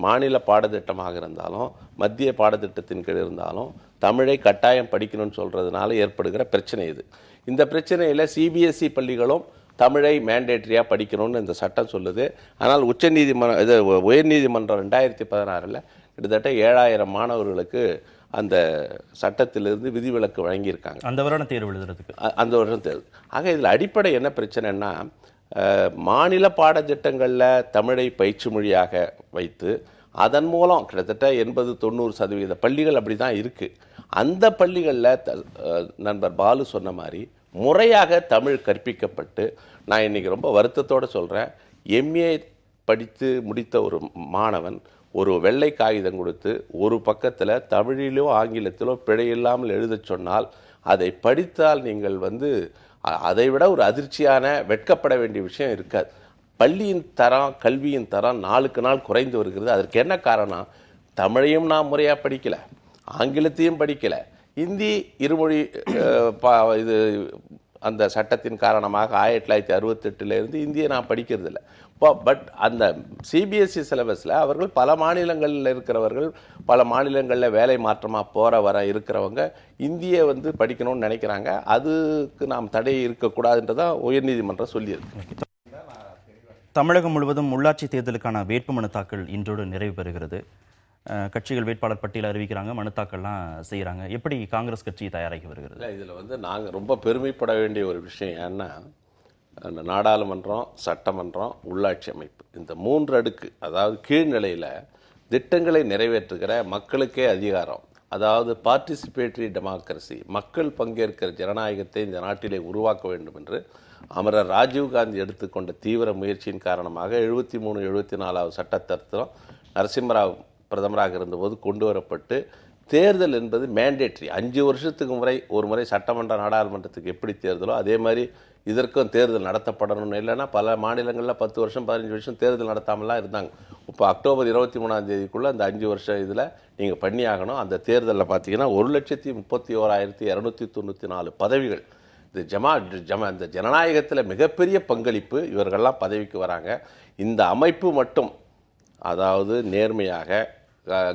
மாநில பாடத்திட்டமாக இருந்தாலும் மத்திய பாடத்திட்டத்தின் கீழ் இருந்தாலும் தமிழை கட்டாயம் படிக்கணும்னு சொல்கிறதுனால ஏற்படுகிற பிரச்சனை இது. இந்த பிரச்சனையில் சிபிஎஸ்சி பள்ளிகளும் தமிழை மேண்டேட்ரியாக படிக்கணும்னு இந்த சட்டம் சொல்லுது. ஆனால் உயர்நீதிமன்றம் 2016 கிட்டத்தட்ட 7000 மாணவர்களுக்கு அந்த சட்டத்திலிருந்து விதிவிலக்கு வழங்கியிருக்காங்க. அந்த வருடம் தேர்வு எழுதுறதுக்கு அந்த வருடம் தேர்வு. ஆக இதில் அடிப்படை என்ன பிரச்சனைன்னா, மாநில பாடத்திட்டங்களில் தமிழை பயிற்சி மொழியாக வைத்து அதன் மூலம் கிட்டத்தட்ட 80-90% பள்ளிகள் அப்படி தான் இருக்குது. அந்த பள்ளிகளில் நண்பர் பாலு சொன்ன மாதிரி முறையாக தமிழ் கற்பிக்கப்பட்டு, நான் இன்றைக்கி ரொம்ப வருத்தத்தோடு சொல்கிறேன், எம்ஏ படித்து முடித்த ஒரு மாணவன் ஒரு வெள்ளை காகிதம் கொடுத்து ஒரு பக்கத்தில் தமிழிலோ ஆங்கிலத்திலோ பிழையில்லாமல் எழுத சொன்னால் அதை படித்தால் நீங்கள் வந்து அதைவிட ஒரு அதிர்ச்சியான வெட்கப்பட வேண்டிய விஷயம் இருக்காது. பள்ளியின் தரம், கல்வியின் தரம் நாளுக்கு நாள் குறைந்து வருகிறது. அதற்கு என்ன காரணம்? தமிழையும் நாம் முறையாக படிக்கலை, ஆங்கிலத்தையும் படிக்கலை, இந்தி இருமொழி இது அந்த சட்டத்தின் காரணமாக 1968 இந்தியை நான் படிக்கிறது இல்லை. பட் அந்த சிபிஎஸ்சி சிலபஸில் அவர்கள் பல மாநிலங்களில் இருக்கிறவர்கள், பல மாநிலங்களில் வேலை மாற்றமாக போகிற வர இருக்கிறவங்க இந்தியை வந்து படிக்கணும்னு நினைக்கிறாங்க. அதுக்கு நாம் தடை இருக்கக்கூடாதுன்றதான் உயர்நீதிமன்றம் சொல்லியிருக்கு. தமிழகம் முழுவதும் உள்ளாட்சி தேர்தலுக்கான வேட்புமனு தாக்கல் இன்றோடு நிறைவு பெறுகிறது. கட்சிகள் வேட்பாளர் பட்டியல் அறிவிக்கிறாங்க, மனு தாக்கல்லாம் செய்கிறாங்க. எப்படி காங்கிரஸ் கட்சி தயாராகி வருகிறது? இதில் வந்து நாங்கள் ரொம்ப பெருமைப்பட வேண்டிய ஒரு விஷயம் ஏன்னா, நாடாளுமன்றம், சட்டமன்றம், உள்ளாட்சி அமைப்பு, இந்த 3 அடுக்கு, அதாவது கீழ்நிலையில் திட்டங்களை நிறைவேற்றுகிற மக்களுக்கே அதிகாரம், அதாவது பார்ட்டிசிபேட்டரி டெமோக்ரஸி, மக்கள் பங்கேற்கிற ஜனநாயகத்தை இந்த நாட்டிலே உருவாக்க வேண்டும் என்று அமரர் ராஜீவ்காந்தி எடுத்துக்கொண்ட தீவிர முயற்சியின் காரணமாக 73-74 சட்டத்திருத்தம் நரசிம்மராவ் பிரதமராக இருந்தபோது கொண்டு வரப்பட்டு, தேர்தல் என்பது மேண்டேட்ரி, 5 வருஷத்துக்கு ஒரு முறை சட்டமன்ற நாடாளுமன்றத்துக்கு எப்படி தேர்தலோ அதே மாதிரி இதற்கும் தேர்தல் நடத்தப்படணும்னு. இல்லைன்னா பல மாநிலங்களில் 10 வருஷம் 15 வருஷம் தேர்தல் நடத்தாமலாம் இருந்தாங்க. இப்போ அக்டோபர் 23 அந்த 5 வருஷம் இதில் நீங்கள் பண்ணி ஆகணும். அந்த தேர்தலில் பார்த்தீங்கன்னா 1,31,294 பதவிகள். இது இந்த ஜனநாயகத்தில் மிகப்பெரிய பங்களிப்பு, இவர்கள்லாம் பதவிக்கு வராங்க. இந்த அமைப்பு மட்டும், அதாவது நேர்மையாக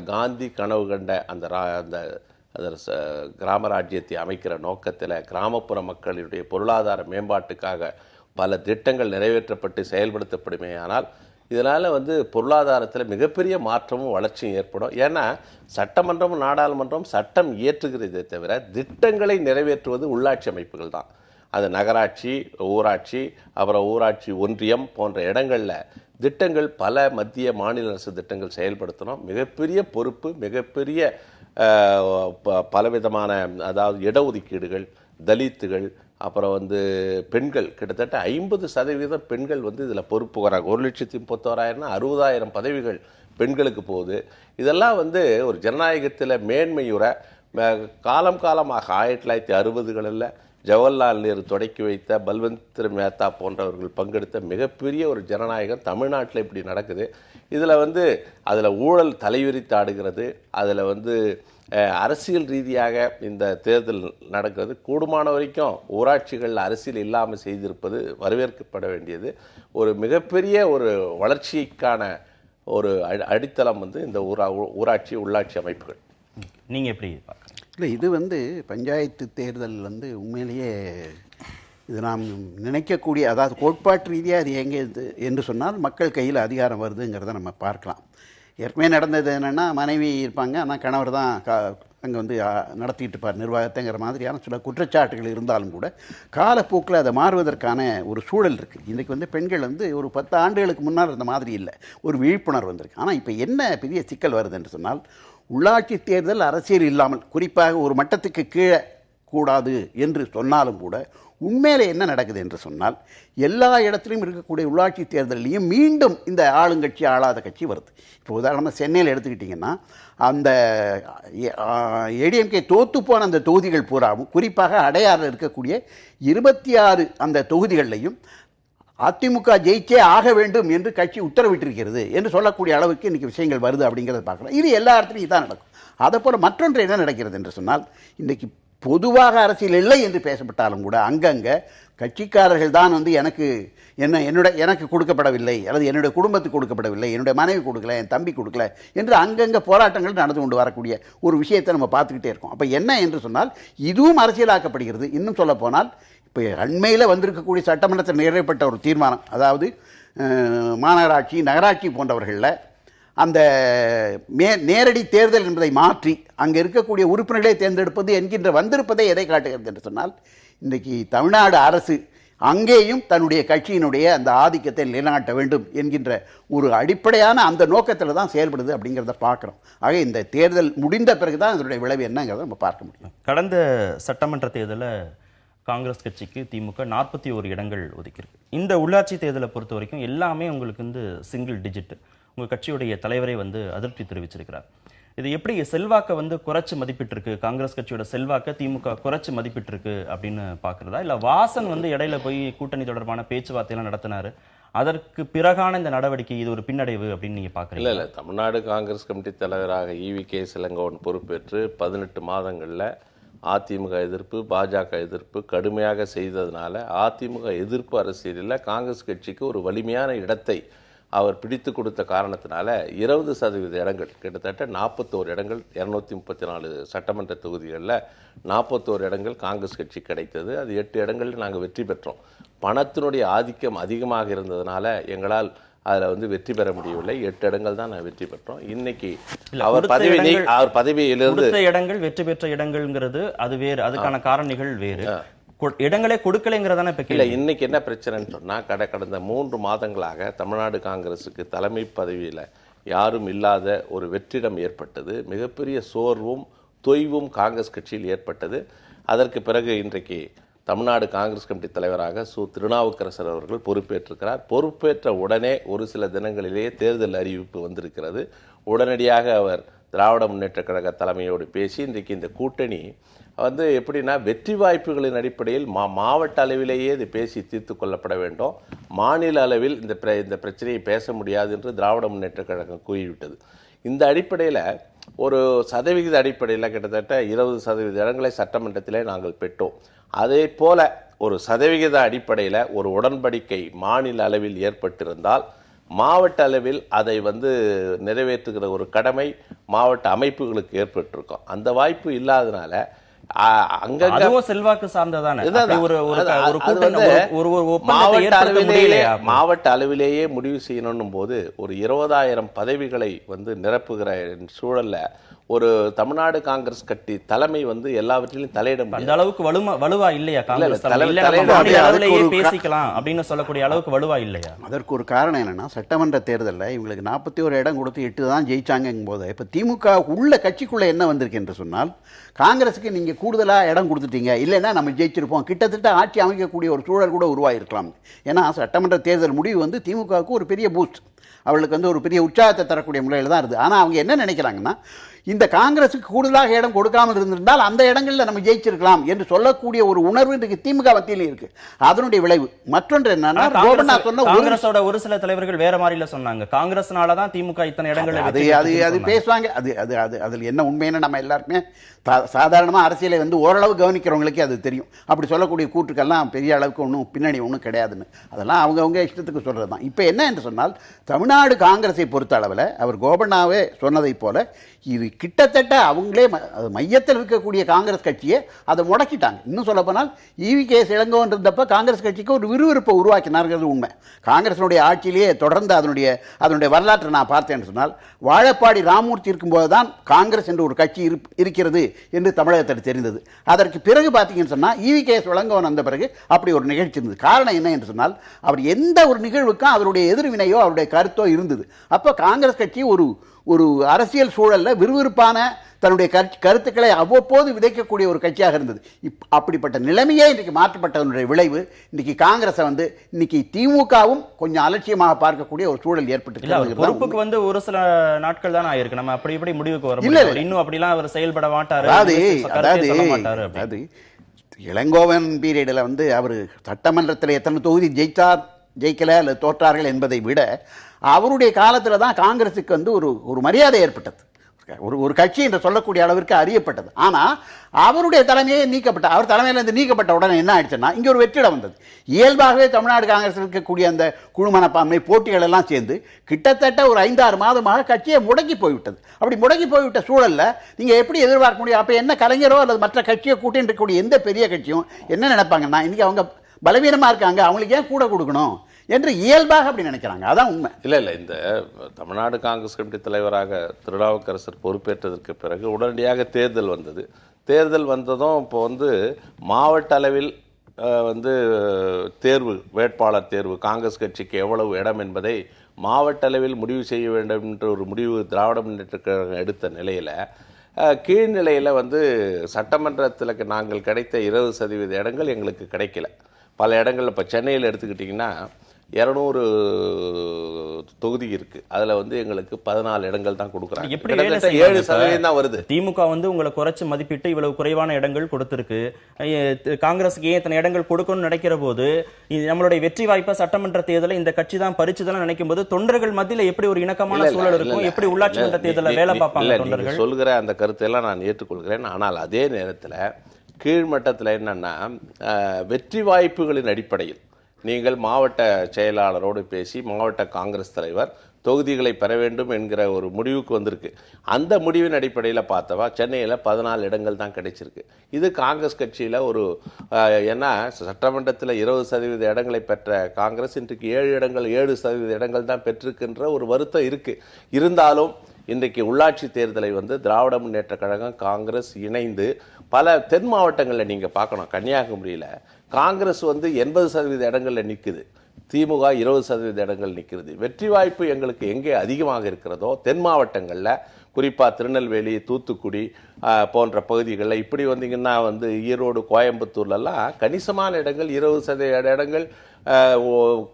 காந்தி கனவு கண்ட அந்த கிராம ராஜ்யத்தை அமைக்கிற நோக்கத்தில் கிராமப்புற மக்களுடைய பொருளாதார மேம்பாட்டுக்காக பல திட்டங்கள் நிறைவேற்றப்பட்டு செயல்படுத்தப்படுமே. ஆனால் இதனால் வந்து பொருளாதாரத்தில் மிகப்பெரிய மாற்றமும் வளர்ச்சியும் ஏற்படும். ஏன்னா சட்டமன்றமும் நாடாளுமன்றம் சட்டம் இயற்றுகிறதே தவிர திட்டங்களை நிறைவேற்றுவது உள்ளாட்சி அமைப்புகள் தான். அது நகராட்சி, ஊராட்சி, அப்புறம் ஊராட்சி ஒன்றியம் போன்ற இடங்களில் திட்டங்கள், பல மத்திய மாநில அரசு திட்டங்கள் செயல்படுத்தணும். மிகப்பெரிய பொறுப்பு, மிகப்பெரிய பலவிதமான, அதாவது இடஒதுக்கீடுகள், தலித்துகள், அப்புறம் வந்து பெண்கள், கிட்டத்தட்ட 50% பெண்கள் வந்து இதில் பொறுப்பு வராங்க. 1,31,000 60,000 பதவிகள் பெண்களுக்கு போகுது. இதெல்லாம் வந்து ஒரு ஜனநாயகத்தில் மேன்மையுற காலமாக 1960களில் ஜவஹர்லால் நேரு தொடக்கி வைத்த, பல்வந்த் மேத்தா போன்றவர்கள் பங்கெடுத்த மிகப்பெரிய ஒரு ஜனநாயகம் தமிழ்நாட்டில் இப்படி நடக்குது. இதில் வந்து அதில் ஊழல் தலைவிரித்தாடுகிறது. அதில் வந்து அரசியல் ரீதியாக இந்த தேர்தல் நடக்கிறது. கூடுமான வரைக்கும் ஊராட்சிகளில் அரசியல் இல்லாமல் செய்திருப்பது வரவேற்கப்பட வேண்டியது. ஒரு மிகப்பெரிய ஒரு வளர்ச்சிக்கான ஒரு அடித்தளம் வந்து இந்த ஊராட்சி உள்ளாட்சி அமைப்புகள். நீங்கள் எப்படி பார்க்குறீங்க? இல்லை, இது வந்து பஞ்சாயத்து தேர்தல் வந்து உண்மையிலேயே இது நாம் நினைக்கக்கூடிய, அதாவது கோட்பாட்டு ரீதியாக அது எங்கே என்று சொன்னால் மக்கள் கையில் அதிகாரம் வருதுங்கிறத நம்ம பார்க்கலாம். ஏற்கனவே நடந்தது என்னென்னா, மனைவி இருப்பாங்க, ஆனால் கணவர் தான் அங்கே வந்து நடத்திட்டு இருப்பார் நிர்வாகத்தைங்கிற மாதிரியான சில குற்றச்சாட்டுகள் இருந்தாலும் கூட காலப்போக்கில் அதை மாறுவதற்கான ஒரு சூழல் இருக்குது. இன்றைக்கு வந்து பெண்கள் வந்து ஒரு 10 ஆண்டுகளுக்கு முன்னால் இந்த மாதிரி இல்லை, ஒரு விழிப்புணர்வு வந்திருக்கு. ஆனால் இப்போ என்ன பெரிய சிக்கல் வருது என்று சொன்னால், உள்ளாட்சி தேர்தல் அரசியல் இல்லாமல் குறிப்பாக ஒரு மட்டத்துக்கு கீழே கூடாது என்று சொன்னாலும் கூட உண்மையிலே என்ன நடக்குது என்று சொன்னால், எல்லா இடத்துலையும் இருக்கக்கூடிய உள்ளாட்சி தேர்தலையும் மீண்டும் இந்த ஆளுங்கட்சி ஆளாத கட்சி வருது. இப்போ உதாரணமாக சென்னையில் எடுத்துக்கிட்டிங்கன்னா, அந்த ஏடிஎம்கே தோற்று போன அந்த தொகுதிகள் பூராவும், குறிப்பாக அடையாறில் இருக்கக்கூடிய 26 அந்த தொகுதிகளிலையும் அதிமுக ஜெயிச்சே ஆக வேண்டும் என்று கட்சி உத்தரவிட்டிருக்கிறது என்று சொல்லக்கூடிய அளவுக்கு இன்றைக்கி விஷயங்கள் வருது அப்படிங்கிறத பார்க்கலாம். இது எல்லா இடத்துலையும் இதான் நடக்கும். அதை போல் மற்றொன்று என்ன நடக்கிறது என்று சொன்னால், இன்றைக்கி பொதுவாக அரசியல் இல்லை என்று பேசப்பட்டாலும் கூட அங்கங்கே கட்சிக்காரர்கள் தான் வந்து எனக்கு கொடுக்கப்படவில்லை, அல்லது என்னுடைய குடும்பத்துக்கு கொடுக்கப்படவில்லை, என்னுடைய மனைவி கொடுக்கல, என் தம்பி கொடுக்கல என்று அங்கங்கே போராட்டங்கள் நடந்து கொண்டு வரக்கூடிய ஒரு விஷயத்தை நம்ம பார்த்துக்கிட்டே இருக்கோம். அப்போ என்ன என்று சொன்னால், இதுவும் அரசியலாக்கப்படுகிறது. இன்னும் சொல்ல போனால், இப்போ அண்மையில் வந்திருக்கக்கூடிய சட்டமன்றத்தில் நிறைவேற்றப்பட்ட ஒரு தீர்மானம், அதாவது மாநகராட்சி நகராட்சி போன்றவர்களில் அந்த நேரடி தேர்தல் என்பதை மாற்றி அங்கே இருக்கக்கூடிய உறுப்பினர்களை தேர்ந்தெடுப்பது என்கின்ற வந்திருப்பதை எதை காட்டுகிறது என்று சொன்னால், இன்றைக்கு தமிழ்நாடு அரசு அங்கேயும் தன்னுடைய கட்சியினுடைய அந்த ஆதிக்கத்தை நிலைநாட்ட வேண்டும் என்கின்ற ஒரு அடிப்படையான அந்த நோக்கத்தில் தான் செயல்படுது அப்படிங்கிறத பார்க்குறோம். ஆக இந்த தேர்தல் முடிந்த பிறகு தான் அதனுடைய விளைவு என்னங்கிறத நம்ம பார்க்க முடியும். கடந்த சட்டமன்ற தேர்தலில் காங்கிரஸ் கட்சிக்கு திமுக 41 இடங்கள் ஒதுக்கியிருக்கு. இந்த உள்ளாட்சி தேர்தலை பொறுத்த வரைக்கும் எல்லாமே உங்களுக்கு வந்து சிங்கிள் டிஜிட். உங்கள் கட்சியுடைய தலைவரை வந்து அதிருப்தி தெரிவிச்சிருக்கிறார். இது எப்படி செல்வாக்கை வந்து குறைச்சி மதிப்பிட்டிருக்கு, காங்கிரஸ் கட்சியோட செல்வாக்கை திமுக குறைச்சி மதிப்பிட்டிருக்கு அப்படின்னு பார்க்குறதா, இல்லை வாசன் வந்து இடையில போய் கூட்டணி தொடர்பான பேச்சுவார்த்தையெல்லாம் நடத்தினாரு, அதற்கு பிறகான இந்த நடவடிக்கை இது ஒரு பின்னடைவு அப்படின்னு நீங்கள் பார்க்குறீங்க? இல்லை, தமிழ்நாடு காங்கிரஸ் கமிட்டி தலைவராக EVK இளங்கோவன் பொறுப்பேற்று 18 மாதங்களில் அதிமுக எதிர்ப்பு, பாஜக எதிர்ப்பு கடுமையாக செய்ததுனால அதிமுக எதிர்ப்பு அரசியலில் காங்கிரஸ் கட்சிக்கு ஒரு வலிமையான இடத்தை அவர் பிடித்து கொடுத்த காரணத்தினால 20% இடங்கள், கிட்டத்தட்ட 41 இடங்கள், 234 சட்டமன்ற தொகுதிகளில் 41 இடங்கள் காங்கிரஸ் கட்சி கிடைத்தது. அது 8 இடங்களில் நாங்கள் வெற்றி பெற்றோம். பணத்தினுடைய ஆதிக்கம் அதிகமாக இருந்ததுனால எங்களால் அதில் வந்து வெற்றி பெற முடியவில்லை. 8 இடங்கள் தான் நான் வெற்றி பெற்றோம். இன்னைக்கு அவர் பதவியிலிருந்து இடங்கள் வெற்றி பெற்ற இடங்கள்ங்கிறது அது வேறு, அதுக்கான காரணிகள் வேறு, இடங்களே கொடுக்கலைங்கிறதான இப்ப இல்லை. இன்னைக்கு என்ன பிரச்சனைன்னு சொன்னால், கடந்த 3 மாதங்களாக தமிழ்நாடு காங்கிரஸுக்கு தலைமை பதவியில் யாரும் இல்லாத ஒரு வெற்றிடம் ஏற்பட்டது. மிகப்பெரிய சோர்வும் தொய்வும் காங்கிரஸ் கட்சியில் ஏற்பட்டது. அதற்கு பிறகு இன்றைக்கு தமிழ்நாடு காங்கிரஸ் கமிட்டி தலைவராக திருநாவுக்கரசர் அவர்கள் பொறுப்பேற்றிருக்கிறார். பொறுப்பேற்ற உடனே ஒரு சில தினங்களிலேயே தேர்தல் அறிவிப்பு வந்திருக்கிறது. உடனடியாக அவர் திராவிட முன்னேற்ற கழக தலைமையோடு பேசி இன்றைக்கு இந்த கூட்டணி வந்து எப்படின்னா, வெற்றி வாய்ப்புகளின் அடிப்படையில் மாவட்ட அளவிலேயே இது பேசி தீர்த்து கொள்ளப்பட வேண்டும், மாநில அளவில் இந்த பிரச்சனையை பேச முடியாது என்று திராவிட முன்னேற்ற கழகம் கூறிவிட்டது. இந்த அடிப்படையில் ஒரு சதவிகித அடிப்படையில் கிட்டத்தட்ட 20% இடங்களை சட்டமன்றத்திலே நாங்கள் பெற்றோம். அதே போல ஒரு சதவிகித அடிப்படையில் ஒரு உடன்படிக்கை மாநில அளவில் ஏற்பட்டிருந்தால் மாவட்ட அளவில் அதை வந்து நிறைவேற்றுகிற ஒரு கடமை மாவட்ட அமைப்புகளுக்கு ஏற்பட்டிருக்கும். அந்த வாய்ப்பு இல்லாதனால செல்வாக்கு சார்ந்ததான மாவட்ட அளவிலேயே முடிவு செய்யணும் போது ஒரு 20,000 பதவிகளை வந்து நிரப்புகிற சூழல்ல ஒரு தமிழ்நாடு காங்கிரஸ் கட்சி தலைமை வந்து எல்லாவற்றிலும் தலையிட முடியும். அந்த அளவுக்கு வலுவா இல்லையா காங்கிரஸ் பேசிக்கலாம் அப்படின்னு சொல்லக்கூடிய அளவுக்கு வலுவா இல்லையா? அதற்கு ஒரு காரணம் என்னன்னா, சட்டமன்ற தேர்தலில் இவங்களுக்கு 41 இடம் கொடுத்து 8 தான் ஜெயிச்சாங்கும் போது இப்ப திமுக உள்ள கட்சிக்குள்ள என்ன வந்திருக்கு என்று சொன்னால், காங்கிரஸுக்கு நீங்க கூடுதலா இடம் கொடுத்துட்டீங்க, இல்லைன்னா நம்ம ஜெயிச்சிருப்போம், கிட்டத்தட்ட ஆட்சி அமைக்கக்கூடிய ஒரு சூழல் கூட உருவாயிருக்கலாம். ஏன்னா சட்டமன்ற தேர்தல் முடிவு வந்து திமுகவுக்கு ஒரு பெரிய பூஸ்ட், அவளுக்கு வந்து ஒரு பெரிய உற்சாகத்தை தரக்கூடிய முறையில் தான் இருக்குது. ஆனால் அவங்க என்ன நினைக்கிறாங்கன்னா, இந்த காங்கிரஸுக்கு கூடுதலாக இடம் கொடுக்காமல் இருந்திருந்தால் அந்த இடங்களில் நம்ம ஜெயிச்சிருக்கலாம் என்று சொல்லக்கூடிய ஒரு உணர்வு இன்றைக்கு திமுக மத்தியில் இருக்கு. அதனுடைய விளைவு மற்றொன்று என்னன்னா, காங்கிரஸோட ஒரு சில தலைவர்கள் வேற மாதிரில சொன்னாங்க, காங்கிரஸ்னால தான் திமுக இத்தனை இடங்கள் அது பேசுவாங்க. அதில் என்ன உண்மைன்னு நம்ம எல்லாருமே சாதாரணமாக அரசியலை வந்து ஓரளவு கவனிக்கிறவங்களுக்கே அது தெரியும். அப்படி சொல்லக்கூடிய கூற்றுக்கெல்லாம் பெரிய அளவுக்கு ஒன்றும் பின்னணி ஒன்றும் கிடையாதுன்னு, அதெல்லாம் அவங்கவுங்க இஷ்டத்துக்கு சொல்கிறது தான். இப்போ என்ன என்று சொன்னால், தமிழ்நாடு காங்கிரஸை பொறுத்த அளவில் அவர் கோபண்ணாவே சொன்னதை போல இது கிட்டத்தட்ட அவங்களே மையத்தில் இருக்கக்கூடிய காங்கிரஸ் கட்சியை அதை முடக்கிட்டாங்க. இன்னும் சொல்லப்போனால் EVKS இளங்கோவன் இருந்தப்ப காங்கிரஸ் கட்சிக்கு ஒரு விறுவிறுப்பை உருவாக்கினார்கள் உண்மை. காங்கிரஸினுடைய ஆட்சியிலேயே தொடர்ந்து அதனுடைய வரலாற்றை நான் பார்த்தேன்னு சொன்னால், வாழப்பாடி ராமூர்த்தி இருக்கும்போது தான் காங்கிரஸ் என்று ஒரு கட்சி இருக்கிறது என்று தமிழகத்தில் தெரிந்தது. அதற்கு பிறகு பார்த்தீங்கன்னு சொன்னால் EVKS இளங்கோவன் வந்த பிறகு அப்படி ஒரு நிகழ்ச்சி இருந்தது. காரணம் என்ன என்று சொன்னால், அவர் எந்த ஒரு நிகழ்வுக்கும் அவருடைய எதிர்வினையோ அவருடைய கருத்தோ இருந்தது. அப்போ காங்கிரஸ் கட்சி ஒரு அரசியல் சூழல்ல விறுவிறுப்பான தன்னுடைய கருத்துக்களை அவ்வப்போது விதைக்கக்கூடிய ஒரு கட்சியாக இருந்தது. அப்படிப்பட்ட நிலைமையே இன்றைக்கு மாற்றப்பட்டதனுடைய விளைவு இன்னைக்கு காங்கிரஸை இன்னைக்கு திமுகவும் கொஞ்சம் அலட்சியமாக பார்க்கக்கூடிய ஒரு சூழல் ஏற்பட்டு பொறுப்புக்கு ஒரு சில நாட்கள் தான் ஆயிருக்கு. நம்ம அப்படி இப்படி முடிவுக்கு வர முடியாது. இன்னும் அப்படிலாம் அவர் செயல்பட மாட்டாரு. அதாவது இளங்கோவன் பீரியடில் அவர் சட்டமன்றத்தில் எத்தனை தொகுதி ஜெயிக்கல அல்லது தோற்றார்கள் என்பதை விட அவருடைய காலத்தில் தான் காங்கிரஸுக்கு ஒரு மரியாதை ஏற்பட்டது. ஒரு கட்சி என்று சொல்லக்கூடிய அளவிற்கு அறியப்பட்டது. ஆனால் அவருடைய தலைமையே அவர் தலைமையிலிருந்து நீக்கப்பட்ட உடனே என்ன ஆயிடுச்சுன்னா, இங்கே ஒரு வெற்றிடம் வந்தது. இயல்பாகவே தமிழ்நாடு காங்கிரஸ் இருக்கக்கூடிய அந்த குழு மனப்பான்மை போட்டிகள் எல்லாம் சேர்ந்து கிட்டத்தட்ட ஒரு 5-6 மாதமாக கட்சியை முடங்கி போய்விட்டது. அப்படி முடங்கி போய்விட்ட சூழலில் நீங்கள் எப்படி எதிர்பார்க்க முடியும்? அப்போ என்ன கலைஞரோ அல்லது மற்ற கட்சியை கூட்டின்னு இருக்கக்கூடிய எந்த பெரிய கட்சியும் என்ன நினைப்பாங்கன்னா, இன்னைக்கு அவங்க பலவீனமாக இருக்காங்க, அவங்களுக்கு ஏன் கூட கொடுக்கணும் என்று இயல்பாக அப்படி நினைக்கிறாங்க. அதான் உண்மை. இல்லை இந்த தமிழ்நாடு காங்கிரஸ் கமிட்டி தலைவராக திருநாவுக்கரசர் பொறுப்பேற்றதற்கு பிறகு உடனடியாக தேர்தல் வந்தது. தேர்தல் வந்ததும் இப்போ மாவட்ட அளவில் வேட்பாளர் தேர்வு காங்கிரஸ் கட்சிக்கு எவ்வளவு இடம் என்பதை மாவட்ட அளவில் முடிவு செய்ய வேண்டும் என்ற ஒரு முடிவு திராவிட முன்னேற்ற கழகம் எடுத்த நிலையில், கீழ்நிலையில் சட்டமன்றத்தில் நாங்கள் கிடைத்த 20% இடங்கள் எங்களுக்கு கிடைக்கல. பல இடங்கள் இப்போ சென்னையில் எடுத்துக்கிட்டிங்கன்னா 200 தொகுதி இருக்கு. அதுல எங்களுக்கு 14 இடங்கள் தான் கொடுக்குறாங்க. 7% தான் வருது. திமுக உங்களை குறைச்சு மதிப்பிட்டு இவ்வளவு குறைவான இடங்கள் கொடுத்திருக்கு. காங்கிரஸுக்கு ஏன் இத்தனை இடங்கள் கொடுக்கணும்னு நினைக்கிற போது நம்மளுடைய வெற்றி வாய்ப்பை சட்டமன்ற தேர்தலை இந்த கட்சி தான் பறிச்சுதான் நினைக்கும் போது தொண்டர்கள் மத்தியில் எப்படி ஒரு இணக்கமான சூழல் இருக்கும்? எப்படி உள்ளாட்சி மன்ற தேர்தலில் வேலை பார்ப்பாங்க தொண்டர்கள்? சொல்கிற அந்த கருத்தையெல்லாம் நான் ஏற்றுக்கொள்கிறேன். ஆனால் அதே நேரத்தில் கீழ்மட்டத்தில் என்னன்னா, வெற்றி வாய்ப்புகளின் அடிப்படையில் நீங்கள் மாவட்ட செயலாளரோடு பேசி மாவட்ட காங்கிரஸ் தலைவர் தொகுதிகளை பெற வேண்டும் என்கிற ஒரு முடிவுக்கு வந்திருக்கு. அந்த முடிவின் அடிப்படையில் பார்த்தவா சென்னையில் 14 இடங்கள் தான் கிடைச்சிருக்கு. இது காங்கிரஸ் கட்சியில் ஏன்னா சட்டமன்றத்தில் 20% இடங்களை பெற்ற காங்கிரஸ் இன்றைக்கு 7% இடங்கள் தான் பெற்றிருக்கின்ற ஒரு வருத்தம் இருக்குது. இருந்தாலும் இன்றைக்கு உள்ளாட்சி தேர்தலை திராவிட முன்னேற்ற கழகம் காங்கிரஸ் இணைந்து பல தென் மாவட்டங்களில் நீங்கள் பார்க்கணும். கன்னியாகுமரியில் காங்கிரஸ் 80% இடங்களில் நிற்குது, திமுக 20% இடங்கள் நிற்கிறது. வெற்றி வாய்ப்பு எங்களுக்கு எங்கே அதிகமாக இருக்கிறதோ தென் மாவட்டங்களில், குறிப்பாக திருநெல்வேலி, தூத்துக்குடி போன்ற பகுதிகளில் இப்படி வந்தீங்கன்னா ஈரோடு, கோயம்புத்தூர்லலாம் கணிசமான இடங்கள் 20% இடங்கள்,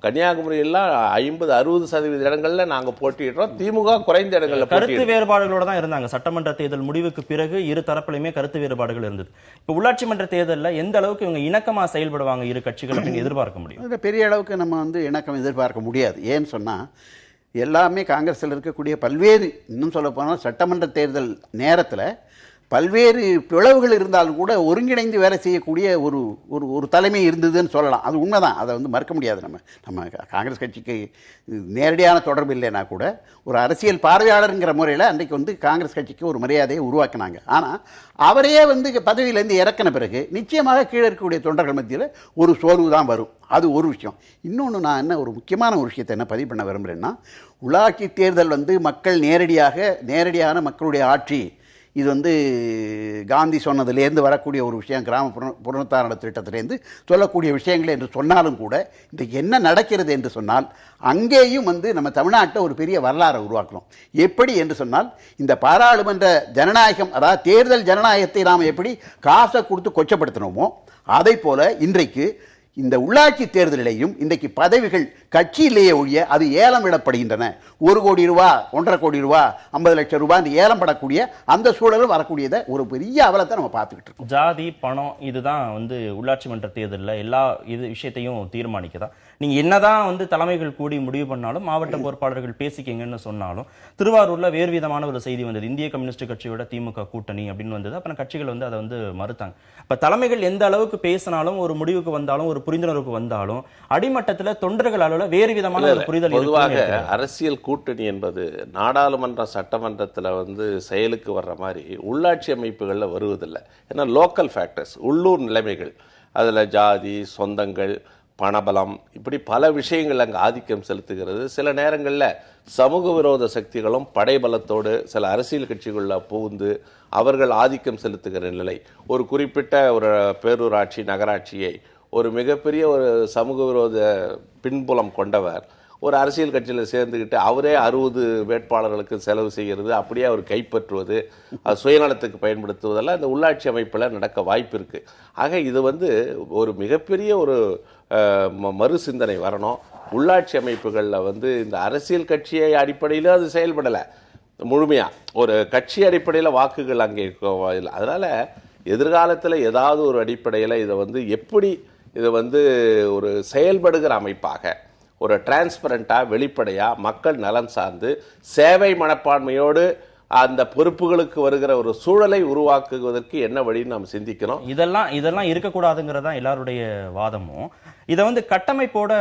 கன்னியாகுமரியெல்லாம் 50-60% இடங்கள்ல நாங்க போட்டிடுறோம். திமுக குறைந்த இடங்கள்ல கருத்து வேறுபாடுகளோட தான் இருந்தாங்க. சட்டமன்ற தேர்தல் முடிவுக்கு பிறகு இரு தரப்புலையுமே கருத்து வேறுபாடுகள் இருந்தது. இப்ப உள்ளாட்சி மன்ற தேர்தலில் எந்த அளவுக்கு இவங்க இணக்கமா செயல்படுவாங்க இரு கட்சிகள் அப்படின்னு எதிர்பார்க்க முடியும்? பெரிய அளவுக்கு நம்ம இணக்கம் எதிர்பார்க்க முடியாது. ஏன்னு சொன்னா எல்லாமே காங்கிரஸில் இருக்கக்கூடிய பல்வேறு, இன்னும் சொல்ல போனால் சட்டமன்ற தேர்தல் நேரத்தில் பல்வேறு பிளவுகள் இருந்தாலும் கூட ஒருங்கிணைந்து வேலை செய்யக்கூடிய ஒரு தலைமை இருந்ததுன்னு சொல்லலாம். அது உண்மைதான், அதை மறுக்க முடியாது. நம்ம காங்கிரஸ் கட்சிக்கு நேரடியான தொடர்பு இல்லைன்னா கூட ஒரு அரசியல் பார்வையாளருங்கிற முறையில் அன்றைக்கு காங்கிரஸ் கட்சிக்கு ஒரு மரியாதையை உருவாக்கினாங்க. ஆனால் அவரையே பதவியிலேருந்து இறக்கின பிறகு நிச்சயமாக கீழே இருக்கக்கூடிய தொண்டர்கள் மத்தியில் ஒரு சோர்வு தான் வரும். அது ஒரு விஷயம். இன்னொன்று நான் ஒரு முக்கியமான ஒரு விஷயத்தை பதிவு பண்ண விரும்புகிறேன்னா, உள்ளாட்சி தேர்தல் மக்கள் நேரடியான மக்களுடைய ஆட்சி, இது காந்தி சொன்னதுலேருந்து வரக்கூடிய ஒரு விஷயம், கிராம புனருத்தாரண திட்டத்திலேருந்து சொல்லக்கூடிய விஷயங்கள் என்று சொன்னாலும் கூட இன்றைக்கு என்ன நடக்கிறது என்று சொன்னால், அங்கேயும் நம்ம தமிழ்நாட்டை ஒரு பெரிய வரலாறை உருவாக்கணும். எப்படி என்று சொன்னால், இந்த பாராளுமன்ற ஜனநாயகம், அதாவது தேர்தல் ஜனநாயகத்தை நாம் எப்படி காசை கொடுத்து கொச்சப்படுத்தினோமோ அதை போல இன்றைக்கு இந்த உள்ளாட்சி தேர்தலிலேயும் இன்றைக்கு பதவிகள் கட்சியிலேயே ஒழிய அது ஏலம் விடப்படுகின்றன. 1 கோடி ரூபாய், 1.5 கோடி ரூபாய், 50 லட்சம் ரூபாய் இந்த ஏலம் படக்கூடிய அந்த சூழலும் வரக்கூடியதை ஒரு பெரிய அவலத்தை நம்ம பார்த்துக்கிட்டு இருக்கோம். ஜாதி, பணம் இதுதான் உள்ளாட்சி மன்ற தேர்தலில் எல்லா விஷயத்தையும் தீர்மானிக்கதா? நீங்க என்னதான் வந்து தலைமைகள் கூடி முடிவு பண்ணாலும், மாவட்ட பொறுப்பாளர்கள் பேசிக்கங்கன்னு சொன்னாலும், திருவாரூர்ல வேறு விதமான ஒரு செய்தி வந்தது. இந்திய கம்யூனிஸ்ட் கட்சியோட திமுக கூட்டணி அப்படின்னு வந்தது. அப்புறம் கட்சிகள் வந்து அதை வந்து மறுத்தாங்க. இப்ப தலைமைகள் எந்த அளவுக்கு பேசினாலும், ஒரு முடிவுக்கு வந்தாலும், ஒரு புரிந்துணர்வுக்கு வந்தாலும், அடிமட்டத்துல தொண்டர்கள் அளவுல வேறு விதமான ஒரு புரிதல் பொதுவாக இருக்குன்னு அரசியல் கூட்டணி என்பது நாடாளுமன்ற சட்டமன்றத்தில் வந்து செயலுக்கு வர்ற மாதிரி உள்ளாட்சி அமைப்புகளில் வருவதில்லை. ஏன்னா லோக்கல் ஃபேக்டர்ஸ், உள்ளூர் நிலைமைகள், அதில் ஜாதி, சொந்தங்கள், பணபலம், இப்படி பல விஷயங்கள் அங்கே ஆதிக்கம் செலுத்துகிறது. சில நேரங்களில் சமூக விரோத சக்திகளும் படைபலத்தோடு சில அரசியல் கட்சிகளில் புகுந்து அவர்கள் ஆதிக்கம் செலுத்துகிற நிலை. ஒரு குறிப்பிட்ட ஒரு பேரூராட்சி, நகராட்சியை ஒரு மிகப்பெரிய ஒரு சமூக விரோத பின்புலம் கொண்டவர் ஒரு அரசியல் கட்சியில் சேர்ந்துக்கிட்டு அவரே 60 வேட்பாளர்களுக்கு செலவு செய்கிறது, அப்படியே அவர் கைப்பற்றுவது, அது சுயநலத்துக்கு பயன்படுத்துவதெல்லாம் இந்த உள்ளாட்சி அமைப்பில் நடக்க வாய்ப்பு இருக்குது. ஆக இது வந்து ஒரு மிகப்பெரிய ஒரு மறு சிந்தனை வரணும். உள்ளாட்சி அமைப்புகளில் வந்து இந்த அரசியல் கட்சியை அடிப்படையில் அது செயல்படலை முழுமையாக, ஒரு கட்சி அடிப்படையில் வாக்குகள் அங்கே இல்லை. அதனால் எதிர்காலத்தில் ஏதாவது ஒரு அடிப்படையில் இதை வந்து எப்படி இதை வந்து ஒரு செயல்படுகிற அமைப்பாக, ஒரு டிரான்ஸ்பரண்டாக, வெளிப்படையாக, மக்கள் நலன் சார்ந்து சேவை மனப்பான்மையோடு அந்த பொறுப்புகளுக்கு வருகிற ஒரு சூழலை உருவாக்குவதற்கு என்ன வழின்னு நாம் சிந்திக்கணும். இதெல்லாம் இருக்கக்கூடாதுங்கிறதா எல்லாருடைய வாதமும். இதை வந்து கட்டமைப்போட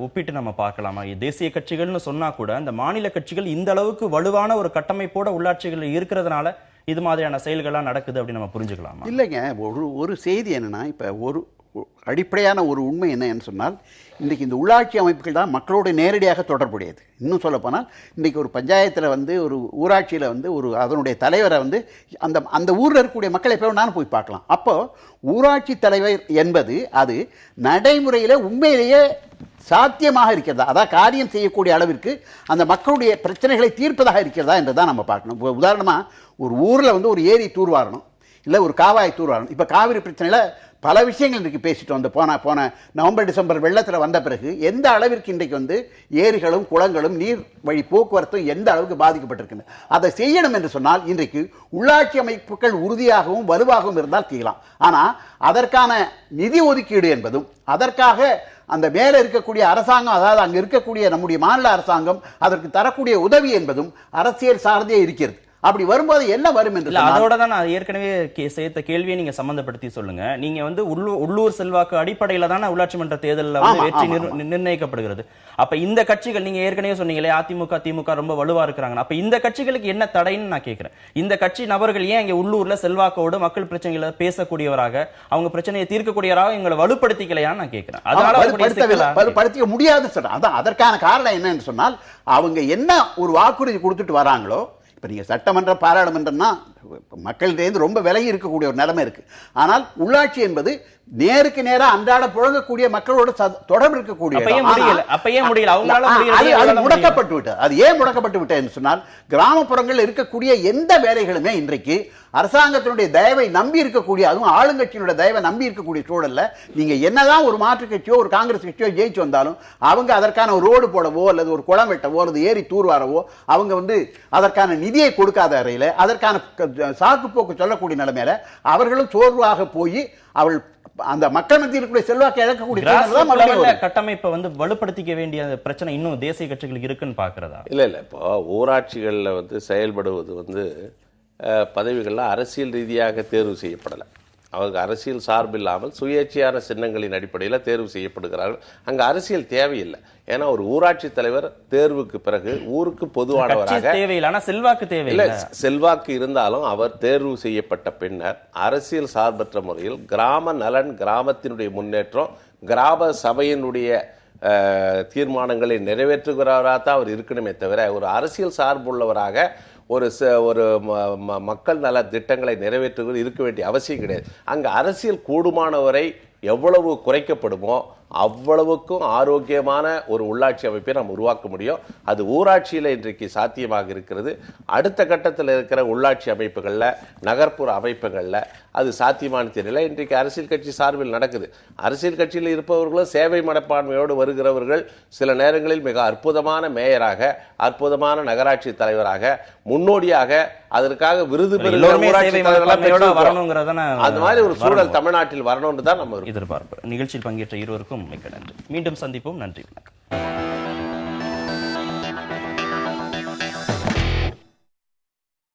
ஒப்பிட்டு நம்ம பார்க்கலாமா? தேசிய கட்சிகள்னு சொன்னா கூட அந்த மாநில கட்சிகள் இந்த அளவுக்கு வலுவான ஒரு கட்டமைப்போட உள்ளாட்சிகள் இருக்கிறதுனால இது மாதிரியான செயல்கள்லாம் நடக்குது அப்படின்னு நம்ம புரிஞ்சுக்கலாமா? இல்லைங்க, ஒரு செய்தி என்னன்னா, இப்போ ஒரு அடிப்படையான ஒரு உண்மை என்னன்னு சொன்னால், இன்றைக்கு இந்த உள்ளாட்சி அமைப்புகள் தான் மக்களோடு நேரடியாக தொடர்புடையது. இன்னும் சொல்லப்போனால் இன்றைக்கி ஒரு பஞ்சாயத்தில் வந்து ஒரு ஊராட்சியில் வந்து ஒரு அதனுடைய தலைவரை வந்து அந்த ஊரில் இருக்கக்கூடிய மக்களை எப்போ வேணாலும் போய் பார்க்கலாம். அப்போது ஊராட்சி தலைவர் என்பது அது நடைமுறையில் உண்மையிலேயே சாத்தியமாக இருக்கிறதா, அதான் காரியம் செய்யக்கூடிய அளவிற்கு அந்த மக்களுடைய பிரச்சனைகளை தீர்ப்பதாக இருக்கிறதா என்று தான் நம்ம பார்க்கணும். உதாரணமாக ஒரு ஊரில் வந்து ஒரு ஏரி தூர்வாரணும், இல்லை ஒரு காவாய் தூர்வாரணும். இப்போ காவிரி பிரச்சனையில் பல விஷயங்கள் இன்றைக்கு பேசிட்டு வந்து போன நவம்பர் டிசம்பர் வெள்ளத்தில் வந்த பிறகு எந்த அளவிற்கு இன்றைக்கு வந்து ஏரிகளும் குளங்களும் நீர் வழி போக்குவரத்தும் எந்த அளவுக்கு பாதிக்கப்பட்டிருக்குன்னு அதை செய்யணும் என்று சொன்னால் இன்றைக்கு உள்ளாட்சி அமைப்புகள் உறுதியாகவும் வலுவாகவும் இருந்தால் செய்யலாம். ஆனால் அதற்கான நிதி ஒதுக்கீடு என்பதும் அதற்காக அந்த மேலே இருக்கக்கூடிய அரசாங்கம், அதாவது அங்கே இருக்கக்கூடிய நம்முடைய மாநில அரசாங்கம் அதற்கு தரக்கூடிய உதவி என்பதும் அரசியல் சார்ந்தே இருக்கிறது. அப்படி வரும்போது என்ன வரும் என்று அதோட தான் நான் ஏற்கனவே சேர்த்த கேள்வியை நீங்க சம்பந்தப்படுத்தி சொல்லுங்க. நீங்க வந்து உள்ளூர் செல்வாக்கு அடிப்படையில தானே உள்ளாட்சி மன்ற தேர்தலில் வந்து வெற்றி நிர்ணயிக்கப்படுகிறது. அப்ப இந்த கட்சிகள், நீங்க ஏற்கனவே சொன்னீங்களே அதிமுக திமுக ரொம்ப வலுவா இருக்கிறாங்க, அப்ப இந்த கட்சிகளுக்கு என்ன தடைன்னு நான் கேட்கிறேன். இந்த கட்சி நபர்கள் ஏன் இங்க உள்ளூர்ல செல்வாக்கோடு மக்கள் பிரச்சனைகளை பேசக்கூடியவராக, அவங்க பிரச்சனையை தீர்க்கக்கூடியவராக எங்களை வலுப்படுத்திக்கலையான்னு நான் கேட்கிறேன். அதனால வலுப்படுத்திக்க முடியாது சொல்றேன். அதான் அதற்கான காரணம் என்னன்னு சொன்னால், அவங்க என்ன ஒரு வாக்குறுதி கொடுத்துட்டு வராங்களோ, இப்போ நீங்கள் சட்டமன்ற பாராளுமன்றம்னா மக்களிடேந்து ரொம்ப விலகி இருக்கக்கூடிய ஒரு நிலைமை இருக்குது. ஆனால் உள்ளாட்சி என்பது நேருக்கு நேராக அன்றாட புழங்கக்கூடிய மக்களோட தொடர்பு இருக்கக்கூடிய முடக்கப்பட்டு விட்டது. அது ஏன் முடக்கப்பட்டு விட்டது என்று சொன்னால், கிராமப்புறங்களில் இருக்கக்கூடிய எந்த வேலைகளுமே இன்றைக்கு அரசாங்கத்தினுடைய தயவை நம்பி இருக்கக்கூடிய, அதுவும் ஆளுங்கட்சியினுடைய தயவை நம்பி இருக்கக்கூடிய சூழல்ல நீங்க என்னதான் ஒரு மாற்று கட்சியோ ஒரு காங்கிரஸ் கட்சியோ ஜெயிச்சு வந்தாலும் அவங்க அதற்கான ஒரு ரோடு போடவோ அல்லது ஒரு குளம் வெட்டவோ அல்லது ஏரி தூர்வாரவோ அவங்க வந்து அதற்கான நிதியை கொடுக்காத அறையில் அதற்கான சாக்கு போக்கு சொல்லக்கூடிய நிலைமையில அவர்களும் சோர்வாக போய் அவள் அந்த மக்கள் மத்தியில் இருக்கக்கூடிய செல்வாக்கு இழக்கக்கூடிய கட்டமைப்பை வந்து வலுப்படுத்திக்க வேண்டிய பிரச்சனை இன்னும் தேசிய கட்சிகளுக்கு இருக்குன்னு பாக்குறதா? இல்ல இப்போ ஊராட்சிகளில் வந்து செயல்படுவது வந்து பதவிகள்லாம் அரசியல் ரீதியாக தேர்வு செய்யப்படலை. அவங்க அரசியல் சார்பில்லாமல் சுயேட்சையான சின்னங்களின் அடிப்படையில் தேர்வு செய்யப்படுகிறார்கள். அங்கே அரசியல் தேவையில்லை. ஏன்னா ஒரு ஊராட்சி தலைவர் தேர்வுக்கு பிறகு ஊருக்கு பொதுவானவராக தேவையில்லை, செல்வாக்கு தேவையில்லை. செல்வாக்கு இருந்தாலும் அவர் தேர்வு செய்யப்பட்ட பின்னர் அரசியல் சார்பற்ற முறையில் கிராம நலன், கிராமத்தினுடைய முன்னேற்றம், கிராம சபையினுடைய தீர்மானங்களை நிறைவேற்றுகிறவராக தான் அவர் இருக்கணுமே தவிர ஒரு அரசியல் சார்புள்ளவராக ஒரு மக்கள் நல திட்டங்களை நிறைவேற்றுவது இருக்க வேண்டிய அவசியம் கிடையாது. அங்கே அரசியல் கூடுமானவரை எவ்வளவு குறைக்கப்படுமோ அவ்வளவுக்கும் ஆரோக்கியமான ஒரு உள்ளாட்சி அமைப்பை நாம் உருவாக்க முடியும். அது ஊராட்சியில் இன்றைக்கு சாத்தியமாக இருக்கிறது. அடுத்த கட்டத்தில் இருக்கிற உள்ளாட்சி அமைப்புகளில், நகர்ப்புற அமைப்புகளில் அது சாத்தியமான தெரியல. இன்றைக்கு அரசியல் கட்சி சார்பில் நடக்குது. அரசியல் கட்சியில் இருப்பவர்களும் சேவை மனப்பான்மையோடு வருகிறவர்கள் சில நேரங்களில் மிக அற்புதமான மேயராக, அற்புதமான நகராட்சி தலைவராக, முன்னோடியாக அதற்காக விருது பெறுகிற அந்த மாதிரி ஒரு சூழல் தமிழ்நாட்டில் வரணும்னு தான் நம்ம எதிர்பார்ப்பு. நிகழ்ச்சியில் பங்கேற்ற இருவருக்கும் மிக்க நன்றி. மீண்டும் சந்திப்போம். நன்றி, வணக்கம்.